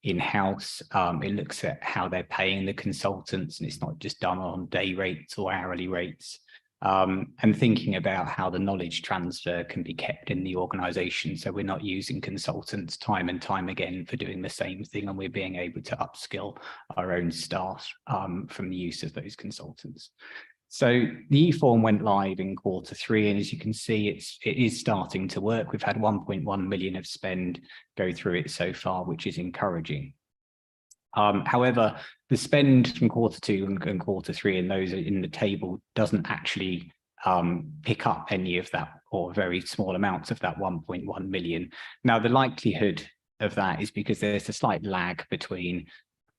in-house. It looks at how they're paying the consultants, and it's not just done on day rates or hourly rates. And thinking about how the knowledge transfer can be kept in the organisation, so we're not using consultants time and time again for doing the same thing, and we're being able to upskill our own staff from the use of those consultants. So the e-form went live in Q3, and as you can see, it is starting to work. We've had 1.1 million of spend go through it so far, which is encouraging. However, the spend from Q2 and Q3 and those in the table doesn't actually pick up any of that, or very small amounts of that 1.1 million. Now, the likelihood of that is because there's a slight lag between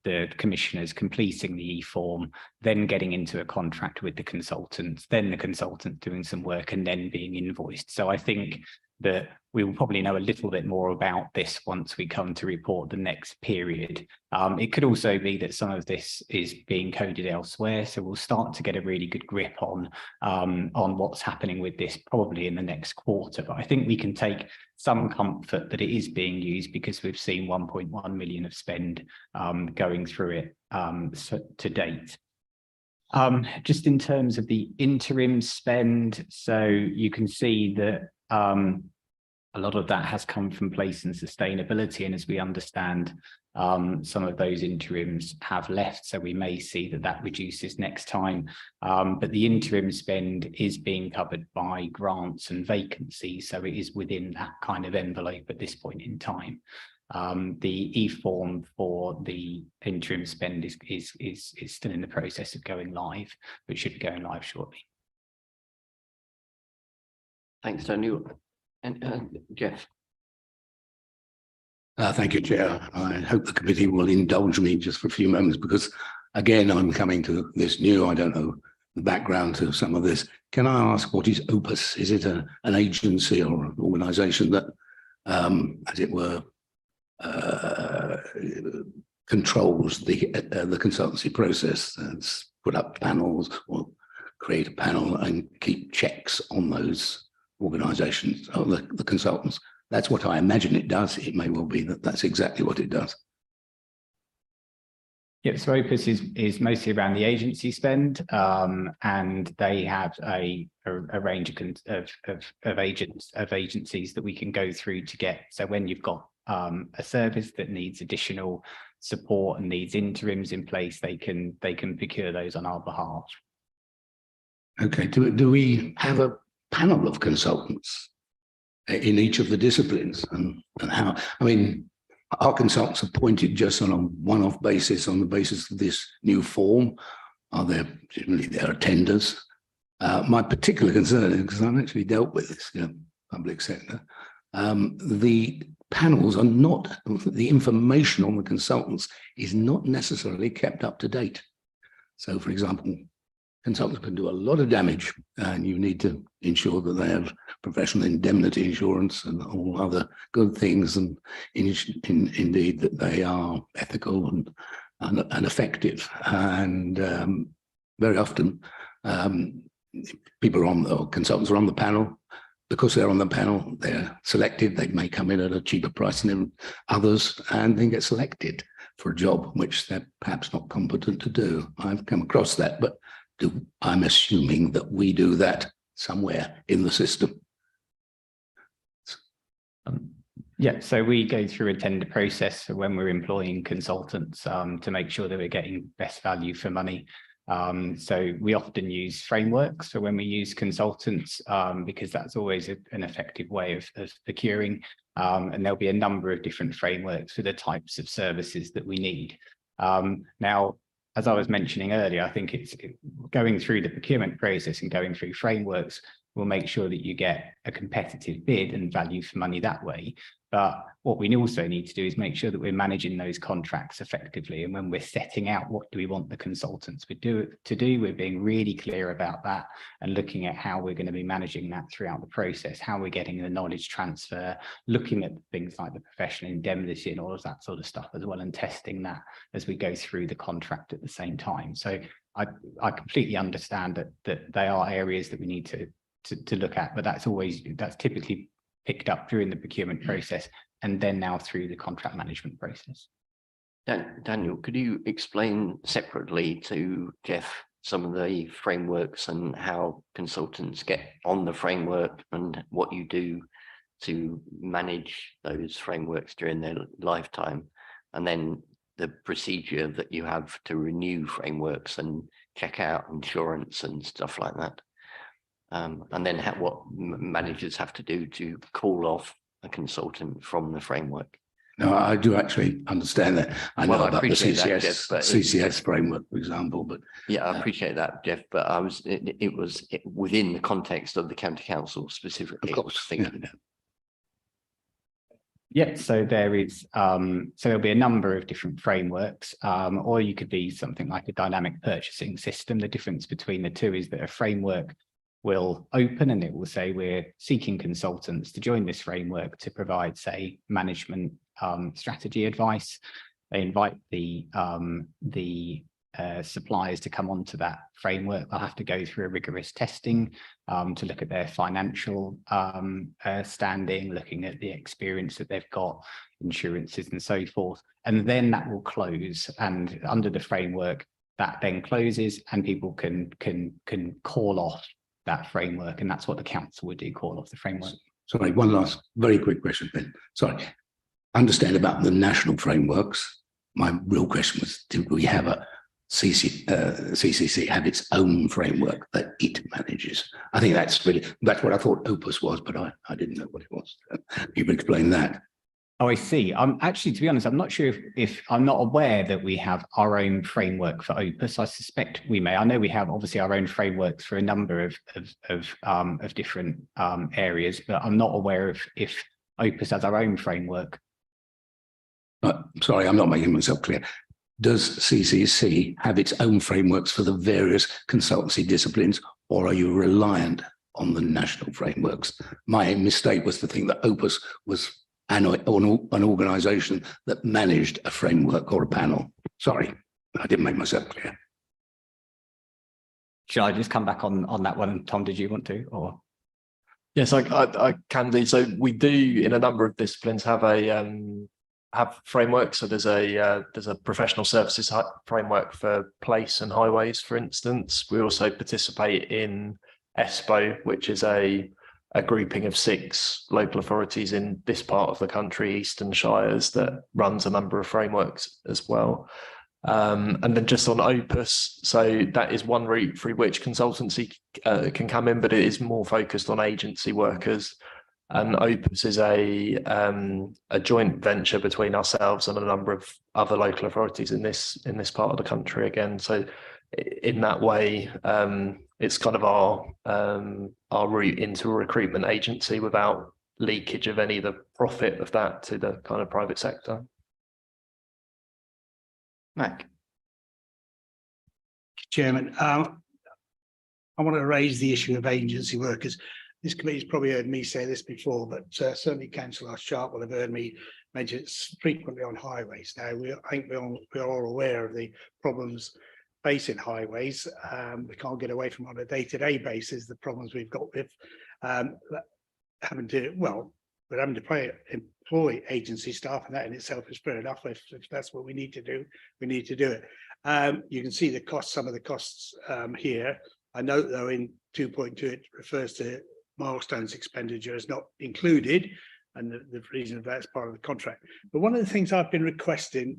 the commissioners completing the e-form, then getting into a contract with the consultants, then the consultant doing some work and then being invoiced. So I think that we will probably know a little bit more about this once we come to report the next period. It could also be that some of this is being coded elsewhere, so we'll start to get a really good grip on what's happening with this probably in the next quarter. But I think we can take some comfort that it is being used because we've seen 1.1 million of spend going through it to date. Just in terms of the interim spend, so you can see that a lot of that has come from place and sustainability, and as we understand, some of those interims have left, so we may see that that reduces next time. But the interim spend is being covered by grants and vacancies, so it is within that kind of envelope at this point in time. The e-form for the interim spend is still in the process of going live, but should be going live shortly. Thanks, Daniel. And Jeff. Thank you, Chair. I hope the committee will indulge me just for a few moments because, again, I'm coming to this new, I don't know the background to some of this. Can I ask what is Opus? Is it an agency or an organisation that, as it were, controls the consultancy process and put up panels or create a panel and keep checks on those organisations or the consultants? That's what I imagine it does. It may well be that that's exactly what it does. Yep, so Opus is mostly around the agency spend, and they have a range of agencies that we can go through to get. So when you've got a service that needs additional support and needs interims in place, they can procure those on our behalf. Okay, do we have a panel of consultants in each of the disciplines, and how? I mean, are consultants appointed just on a one-off basis on the basis of this new form? Are there generally there are tenders? My particular concern is because I've actually dealt with this public sector. The panels are not, the information on the consultants is not necessarily kept up to date. So, for example, consultants can do a lot of damage, and you need to ensure that they have professional indemnity insurance and all other good things, and indeed that they are ethical and effective. And very often People are on the, or consultants are on the panel. Because they're on the panel, they're selected. They may come in at a cheaper price than others and then get selected for a job which they're perhaps not competent to do. I've come across that, but I'm assuming that we do that somewhere in the system. Yeah, so we go through a tender process when we're employing consultants to make sure that we're getting best value for money. So we often use frameworks for when we use consultants because that's always an effective way of procuring. And there'll be a number of different frameworks for the types of services that we need. Now, as I was mentioning earlier, I think it's going through the procurement process and going through frameworks will make sure that you get a competitive bid and value for money that way. But what we also need to do is make sure that we're managing those contracts effectively. And when we're setting out what do we want the consultants to do, we're being really clear about that and looking at how we're going to be managing that throughout the process, how we're getting the knowledge transfer, looking at things like the professional indemnity and all of that sort of stuff as well, and testing that as we go through the contract at the same time. So I completely understand that they are areas that we need to look at, but that's typically picked up during the procurement process and then now through the contract management process. Daniel, could you explain separately to Jeff some of the frameworks and how consultants get on the framework and what you do to manage those frameworks during their lifetime, and then the procedure that you have to renew frameworks and check out insurance and stuff like that? And then what managers have to do to call off a consultant from the framework. No, I do actually understand that. I know about the CCS, Jeff, but CCS framework, for example, but yeah, I appreciate that, Jeff, but it was within the context of the county council specifically. of course, thinking. Yeah, so there is, so there'll be a number of different frameworks, or you could be something like a dynamic purchasing system. The difference between the two is that a framework will open and it will say we're seeking consultants to join this framework to provide, say, management strategy advice. They invite the suppliers to come onto that framework. They'll have to go through a rigorous testing to look at their financial standing, looking at the experience that they've got, insurances and so forth. And then that will close, and under the framework that then closes and people can call off that framework, and that's what the council would do, call off the framework. Sorry, one last very quick question, Ben. Sorry. Understand about the national frameworks. My real question was, did we have a CCC have its own framework that it manages? I think that's what I thought Opus was, but I didn't know what it was. You can explain that. Oh, I see. Actually, to be honest, I'm not sure if I'm not aware that we have our own framework for Opus. I suspect we may. I know we have obviously our own frameworks for a number of different areas, but I'm not aware of if Opus has our own framework. Sorry, I'm not making myself clear. Does CCC have its own frameworks for the various consultancy disciplines, or are you reliant on the national frameworks? My mistake was to think that Opus was an organisation that managed a framework or a panel. Sorry, I didn't make myself clear. Should I just come back on that one? Tom, did you want to? Or yes, I can do. So we do in a number of disciplines have frameworks. So there's a professional services framework for place and highways, for instance. We also participate in ESPO, which is a grouping of 6 local authorities in this part of the country, Eastern Shires, that runs a number of frameworks as well. And then just on Opus, so that is one route through which consultancy can come in, but it is more focused on agency workers. And Opus is a joint venture between ourselves and a number of other local authorities in this part of the country again. So in that way, it's kind of our route into a recruitment agency without leakage of any of the profit of that to the kind of private sector. Mac. Chairman, I want to raise the issue of agency workers. This committee's probably heard me say this before, but certainly Councillor Sharp will have heard me mention it frequently on highways. Now, I think we're all aware of the problems facing highways. We can't get away from on a day-to-day basis the problems we've got with having to, well, we're having to employ agency staff, and that in itself is fair enough. If that's what we need to do, we need to do it. You can see the costs, some of the costs here. I note though in 2.2 it refers to milestones expenditure as not included, and the reason for that's part of the contract. But one of the things I've been requesting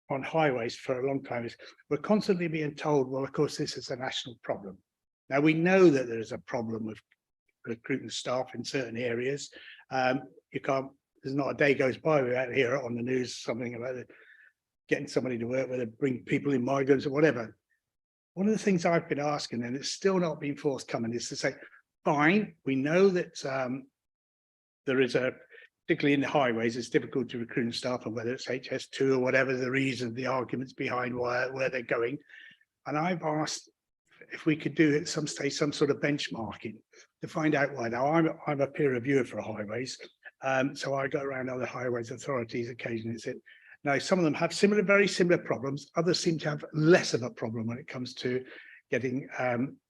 on highways for a long time is we're constantly being told, well, of course, this is a national problem. Now we know that there is a problem with recruiting staff in certain areas. You can't, there's not a day goes by without hearing on the news something about getting somebody to work, whether bring people in migrants or whatever. One of the things I've been asking, and it's still not been forthcoming, is to say, fine, we know that there is a, particularly in the highways, it's difficult to recruit staff, and whether it's HS2 or whatever the reason, the arguments behind where they're going. And I've asked if we could do at some stage some sort of benchmarking to find out why. Now I'm a peer reviewer for highways, so I go around other highways authorities occasionally and say, now some of them have very similar problems. Others seem to have less of a problem when it comes to getting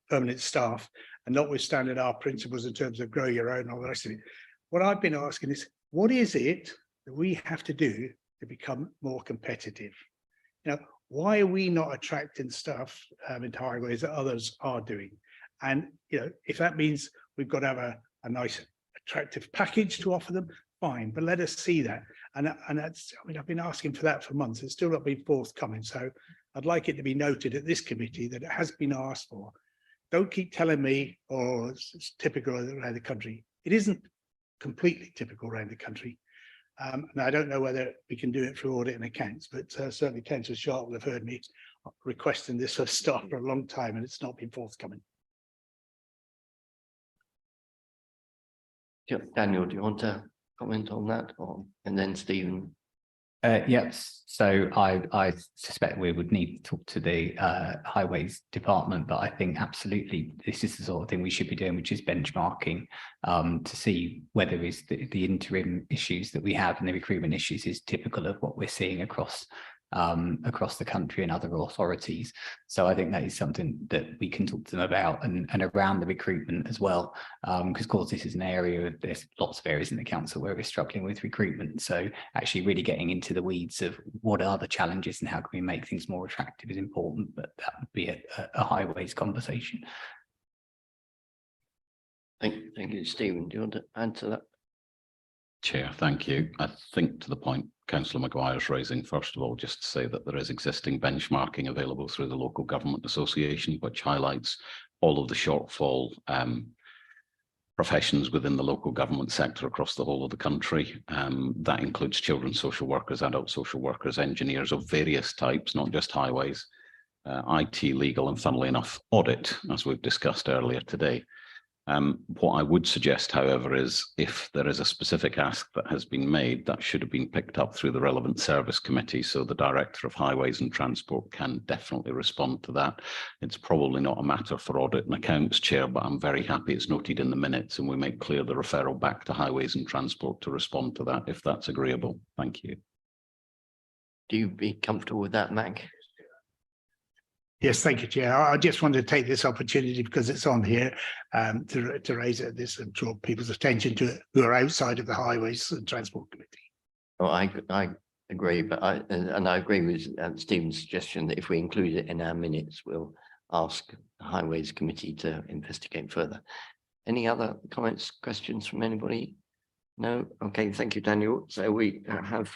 permanent staff, and notwithstanding our principles in terms of grow your own and all the rest of it. What I've been asking is, what is it that we have to do to become more competitive? You know, why are we not attracting staff into highways that others are doing? And you know, if that means we've got to have a nice, attractive package to offer them, fine. But let us see that. And that's, I mean, I've been asking for that for months. It's still not been forthcoming. So I'd like it to be noted at this committee that it has been asked for. Don't keep telling me, oh, it's typical around the country. It isn't completely typical around the country. And I don't know whether we can do it through audit and accounts, but certainly Councillor Sharp will have heard me requesting this of staff for a long time, and it's not been forthcoming. Daniel, do you want to comment on that, and then Stephen? Yes, so I suspect we would need to talk to the highways department, but I think absolutely this is the sort of thing we should be doing, which is benchmarking to see whether is the interim issues that we have and the recruitment issues is typical of what we're seeing across the country and other authorities. So I think that is something that we can talk to them about, and around the recruitment as well, because of course this is an area, there's lots of areas in the council where we're struggling with recruitment. So actually really getting into the weeds of what are the challenges and how can we make things more attractive is important, but that would be a highways conversation. Thank you, Stephen. Do you want to add to that? Chair, thank you. I think to the point Councillor Maguire is raising, first of all, just to say that there is existing benchmarking available through the Local Government Association, which highlights all of the shortfall professions within the local government sector across the whole of the country. That includes children's social workers, adult social workers, engineers of various types, not just highways, IT, legal, and funnily enough, audit, as we've discussed earlier today. What I would suggest, however, is if there is a specific ask that has been made, that should have been picked up through the relevant service committee, so the Director of Highways and Transport can definitely respond to that. It's probably not a matter for audit and accounts, Chair, but I'm very happy it's noted in the minutes and we make clear the referral back to Highways and Transport to respond to that, if that's agreeable. Thank you. Do you be comfortable with that, Mac? Yes, thank you, Chair. I just wanted to take this opportunity because it's on here to raise this and draw people's attention to it who are outside of the Highways and Transport Committee. Oh, I agree, but I agree with Stephen's suggestion that if we include it in our minutes, we'll ask the Highways Committee to investigate further. Any other comments, questions from anybody? No? Okay, thank you, Daniel. So we have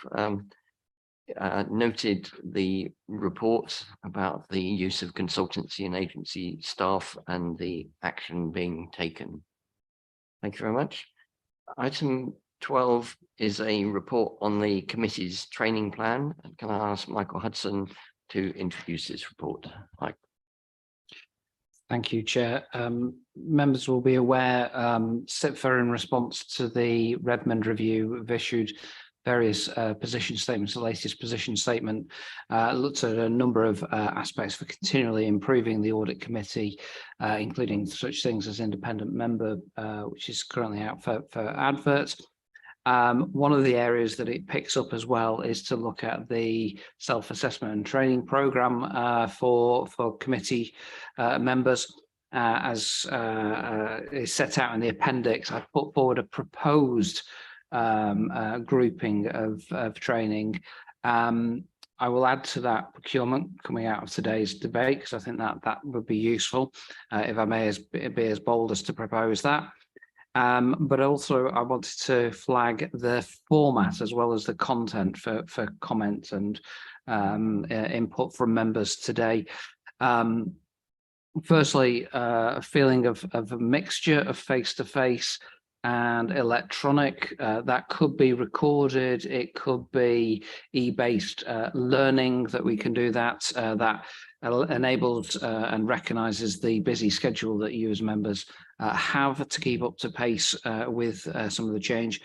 noted the report about the use of consultancy and agency staff and the action being taken. Thank you very much. Item 12 is a report on the committee's training plan. Can I ask Michael Hudson to introduce this report? Mike. Thank you, Chair. Members will be aware CIPFA, in response to the Redmond review, have issued various position statements. The latest position statement looks at a number of aspects for continually improving the audit committee, including such things as independent member, which is currently out for adverts, One of the areas that it picks up as well is to look at the self-assessment and training programme for committee members. As is set out in the appendix, I've put forward a proposed grouping of training. I will add to that procurement coming out of today's debate, because I think that would be useful, if I may be as bold as to propose that. But also I wanted to flag the format as well as the content for comment and input from members today. Firstly, a feeling of a mixture of face-to-face and electronic. That could be recorded, it could be e-based learning that we can do that. That enables and recognises the busy schedule that you as members have to keep up to pace with some of the change,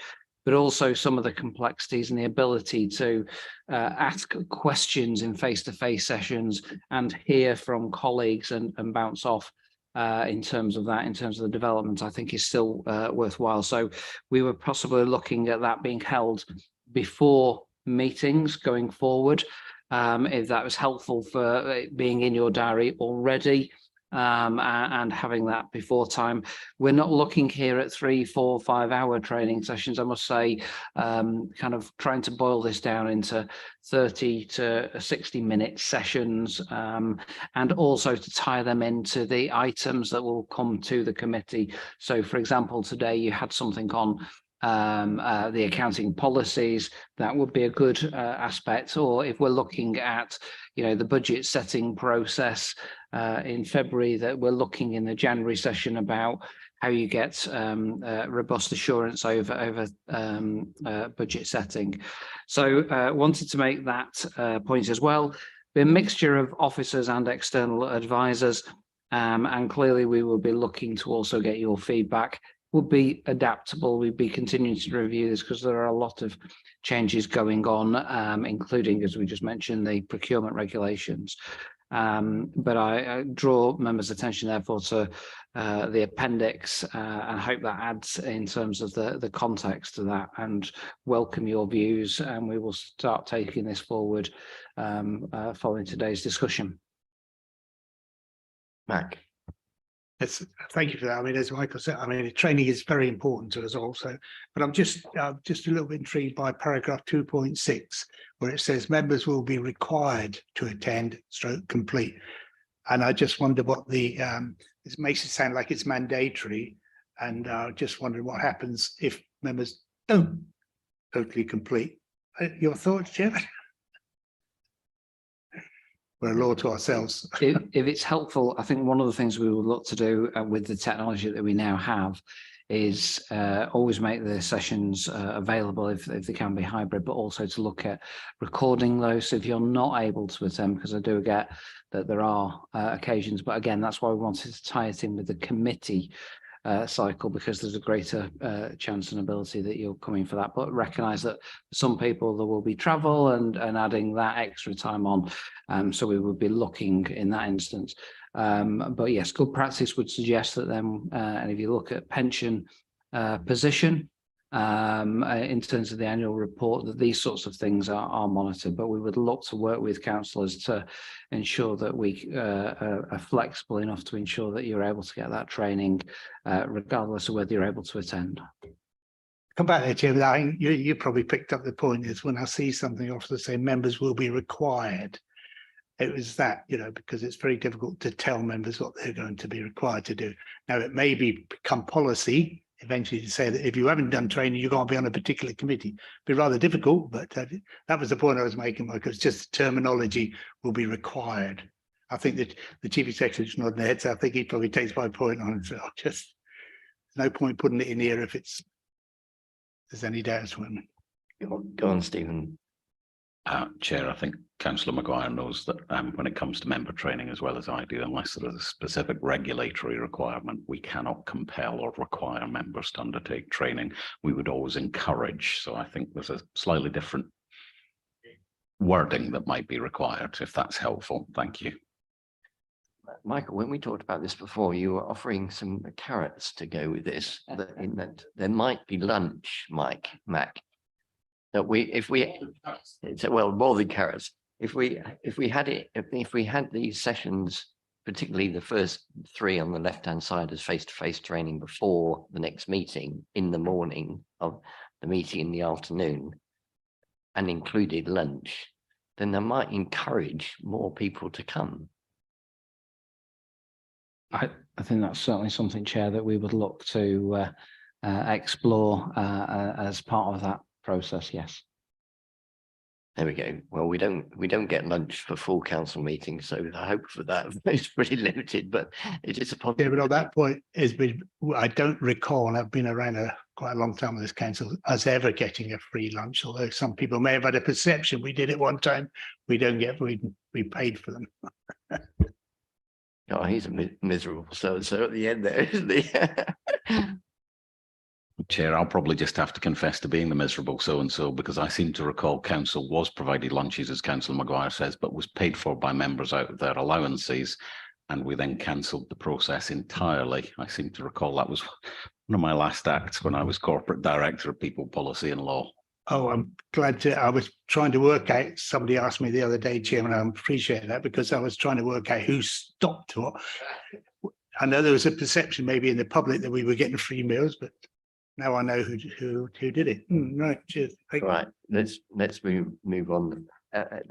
but also some of the complexities and the ability to ask questions in face-to-face sessions and hear from colleagues and bounce off in terms of the development, I think is still worthwhile. So we were possibly looking at that being held before meetings going forward, if that was helpful for it being in your diary already. And having that before time. We're not looking here at 3, 4, 5 hour training sessions, I must say, kind of trying to boil this down into 30 to 60 minute sessions, and also to tie them into the items that will come to the committee. So for example, today you had something on the accounting policies. That would be a good aspect. Or if we're looking at, you know, the budget setting process in February, that we're looking in the January session about how you get robust assurance over budget setting. So wanted to make that point as well. Be a mixture of officers and external advisors, and clearly we will be looking to also get your feedback. Would be adaptable. We'd be continuing to review this because there are a lot of changes going on, including, as we just mentioned, the procurement regulations. But I draw members' attention therefore to the appendix, and hope that adds in terms of the context to that, and welcome your views, and we will start taking this forward following today's discussion. Mac. Yes, thank you for that. I mean, as Michael said, I mean, training is very important to us also, but I'm just a little bit intrigued by paragraph 2.6, where it says members will be required to attend / complete. And I just wonder what this makes it sound like it's mandatory. And just wondering what happens if members don't totally complete. Your thoughts, Chairman? We're a law to ourselves. If it's helpful, I think one of the things we will look to do with the technology that we now have is always make the sessions available if they can be hybrid, but also to look at recording those. So if you're not able to attend, because I do get that there are occasions, but again, that's why we wanted to tie it in with the committee cycle, because there's a greater chance and ability that you're coming for that. But recognise that for some people there will be travel and adding that extra time on. So we would be looking in that instance. But yes, good practice would suggest that then, and if you look at pension position in terms of the annual report, that these sorts of things are monitored. But we would look to work with councillors to ensure that we are flexible enough to ensure that you're able to get that training, regardless of whether you're able to attend. Come back there, Chairman. I think you probably picked up the point, is when I see something often say members will be required. It was that, you know, because it's very difficult to tell members what they're going to be required to do. Now, it may become policy eventually to say that if you haven't done training, you're going to be on a particular committee. It'd be rather difficult, but that was the point I was making, because just terminology will be required. I think that the Chief Executive is nodding their head, so I think he probably takes my point on it. So just no point putting it in here if there's any doubts. Go on, Stephen. Chair, I think Councillor Maguire knows that when it comes to member training, as well as I do, unless there is a specific regulatory requirement, we cannot compel or require members to undertake training. We would always encourage. So I think there's a slightly different wording that might be required, if that's helpful. Thank you. Michael, when we talked about this before, you were offering some carrots to go with this, in that there might be lunch, Mac, that well, more than carrots, if we had these sessions, particularly the first 3 on the left-hand side as face-to-face training before the next meeting in the morning of the meeting in the afternoon, and included lunch, then that might encourage more people to come. I think that's certainly something, Chair, that we would look to explore as part of that process. Yes. There we go. Well, we don't get lunch for full council meetings, so the hope for that is pretty limited. But it is a possibility. Yeah, but on that point, I don't recall, and I've been around quite a long time with this council, us ever getting a free lunch. Although some people may have had a perception we did it one time. We don't get. We paid for them. Oh, he's a miserable so at the end there, isn't he? Chair, I'll probably just have to confess to being the miserable so-and-so, because I seem to recall council was provided lunches, as Councillor Maguire says, but was paid for by members out of their allowances, and we then cancelled the process entirely. I seem to recall that was one of my last acts when I was corporate director of people policy and law. Oh, I'm glad to. I was trying to work out. Somebody asked me the other day, Chairman. I appreciate that, because I was trying to work out who stopped what. I know there was a perception maybe in the public that we were getting free meals, but now I know who did it. Right, cheers. Right, let's move on.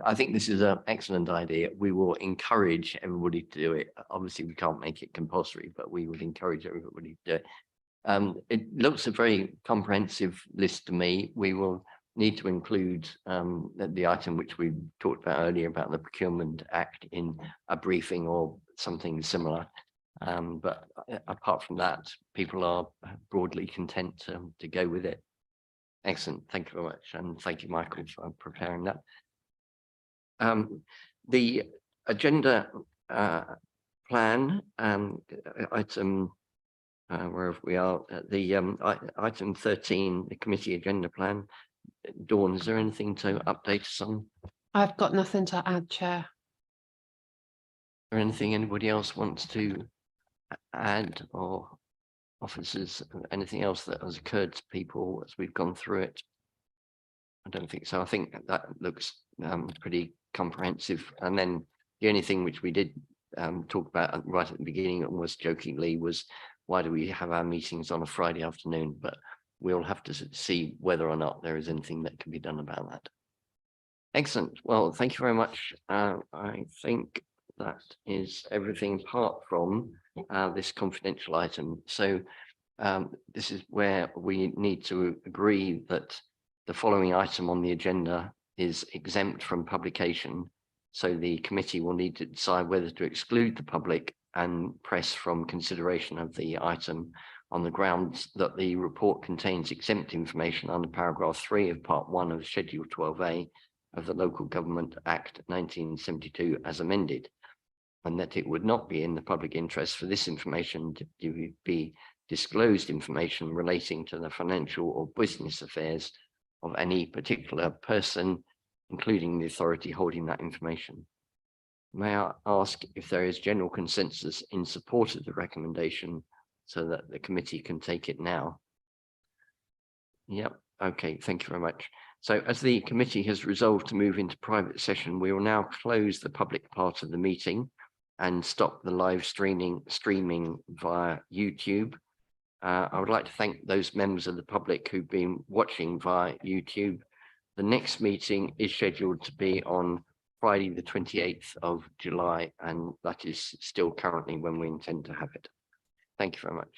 I think this is an excellent idea. We will encourage everybody to do it. Obviously, we can't make it compulsory, but we would encourage everybody to do it. It looks a very comprehensive list to me. We will need to include the item which we talked about earlier about the Procurement Act in a briefing or something similar. But apart from that, people are broadly content to go with it. Excellent. Thank you very much. And thank you, Michael, for preparing that. The agenda plan item, wherever we are, item 13, the committee agenda plan. Dawn, is there anything to update us on? I've got nothing to add, Chair. Or anything anybody else wants to add, or officers, anything else that has occurred to people as we've gone through it? I don't think so. I think that looks pretty comprehensive. And then the only thing which we did talk about right at the beginning, almost jokingly, was why do we have our meetings on a Friday afternoon? But we'll have to see whether or not there is anything that can be done about that. Excellent. Well, thank you very much. I think that is everything apart from this confidential item. So this is where we need to agree that the following item on the agenda is exempt from publication. So the committee will need to decide whether to exclude the public and press from consideration of the item on the grounds that the report contains exempt information under paragraph 3 of part 1 of Schedule 12A of the Local Government Act 1972 as amended, and that it would not be in the public interest for this information to be disclosed information relating to the financial or business affairs of any particular person, including the authority holding that information. May I ask if there is general consensus in support of the recommendation so that the committee can take it now? Yep. Okay. Thank you very much. So as the committee has resolved to move into private session, we will now close the public part of the meeting and stop the live streaming via YouTube. I would like to thank those members of the public who've been watching via YouTube. The next meeting is scheduled to be on Friday, the 28th of July, and that is still currently when we intend to have it. Thank you very much.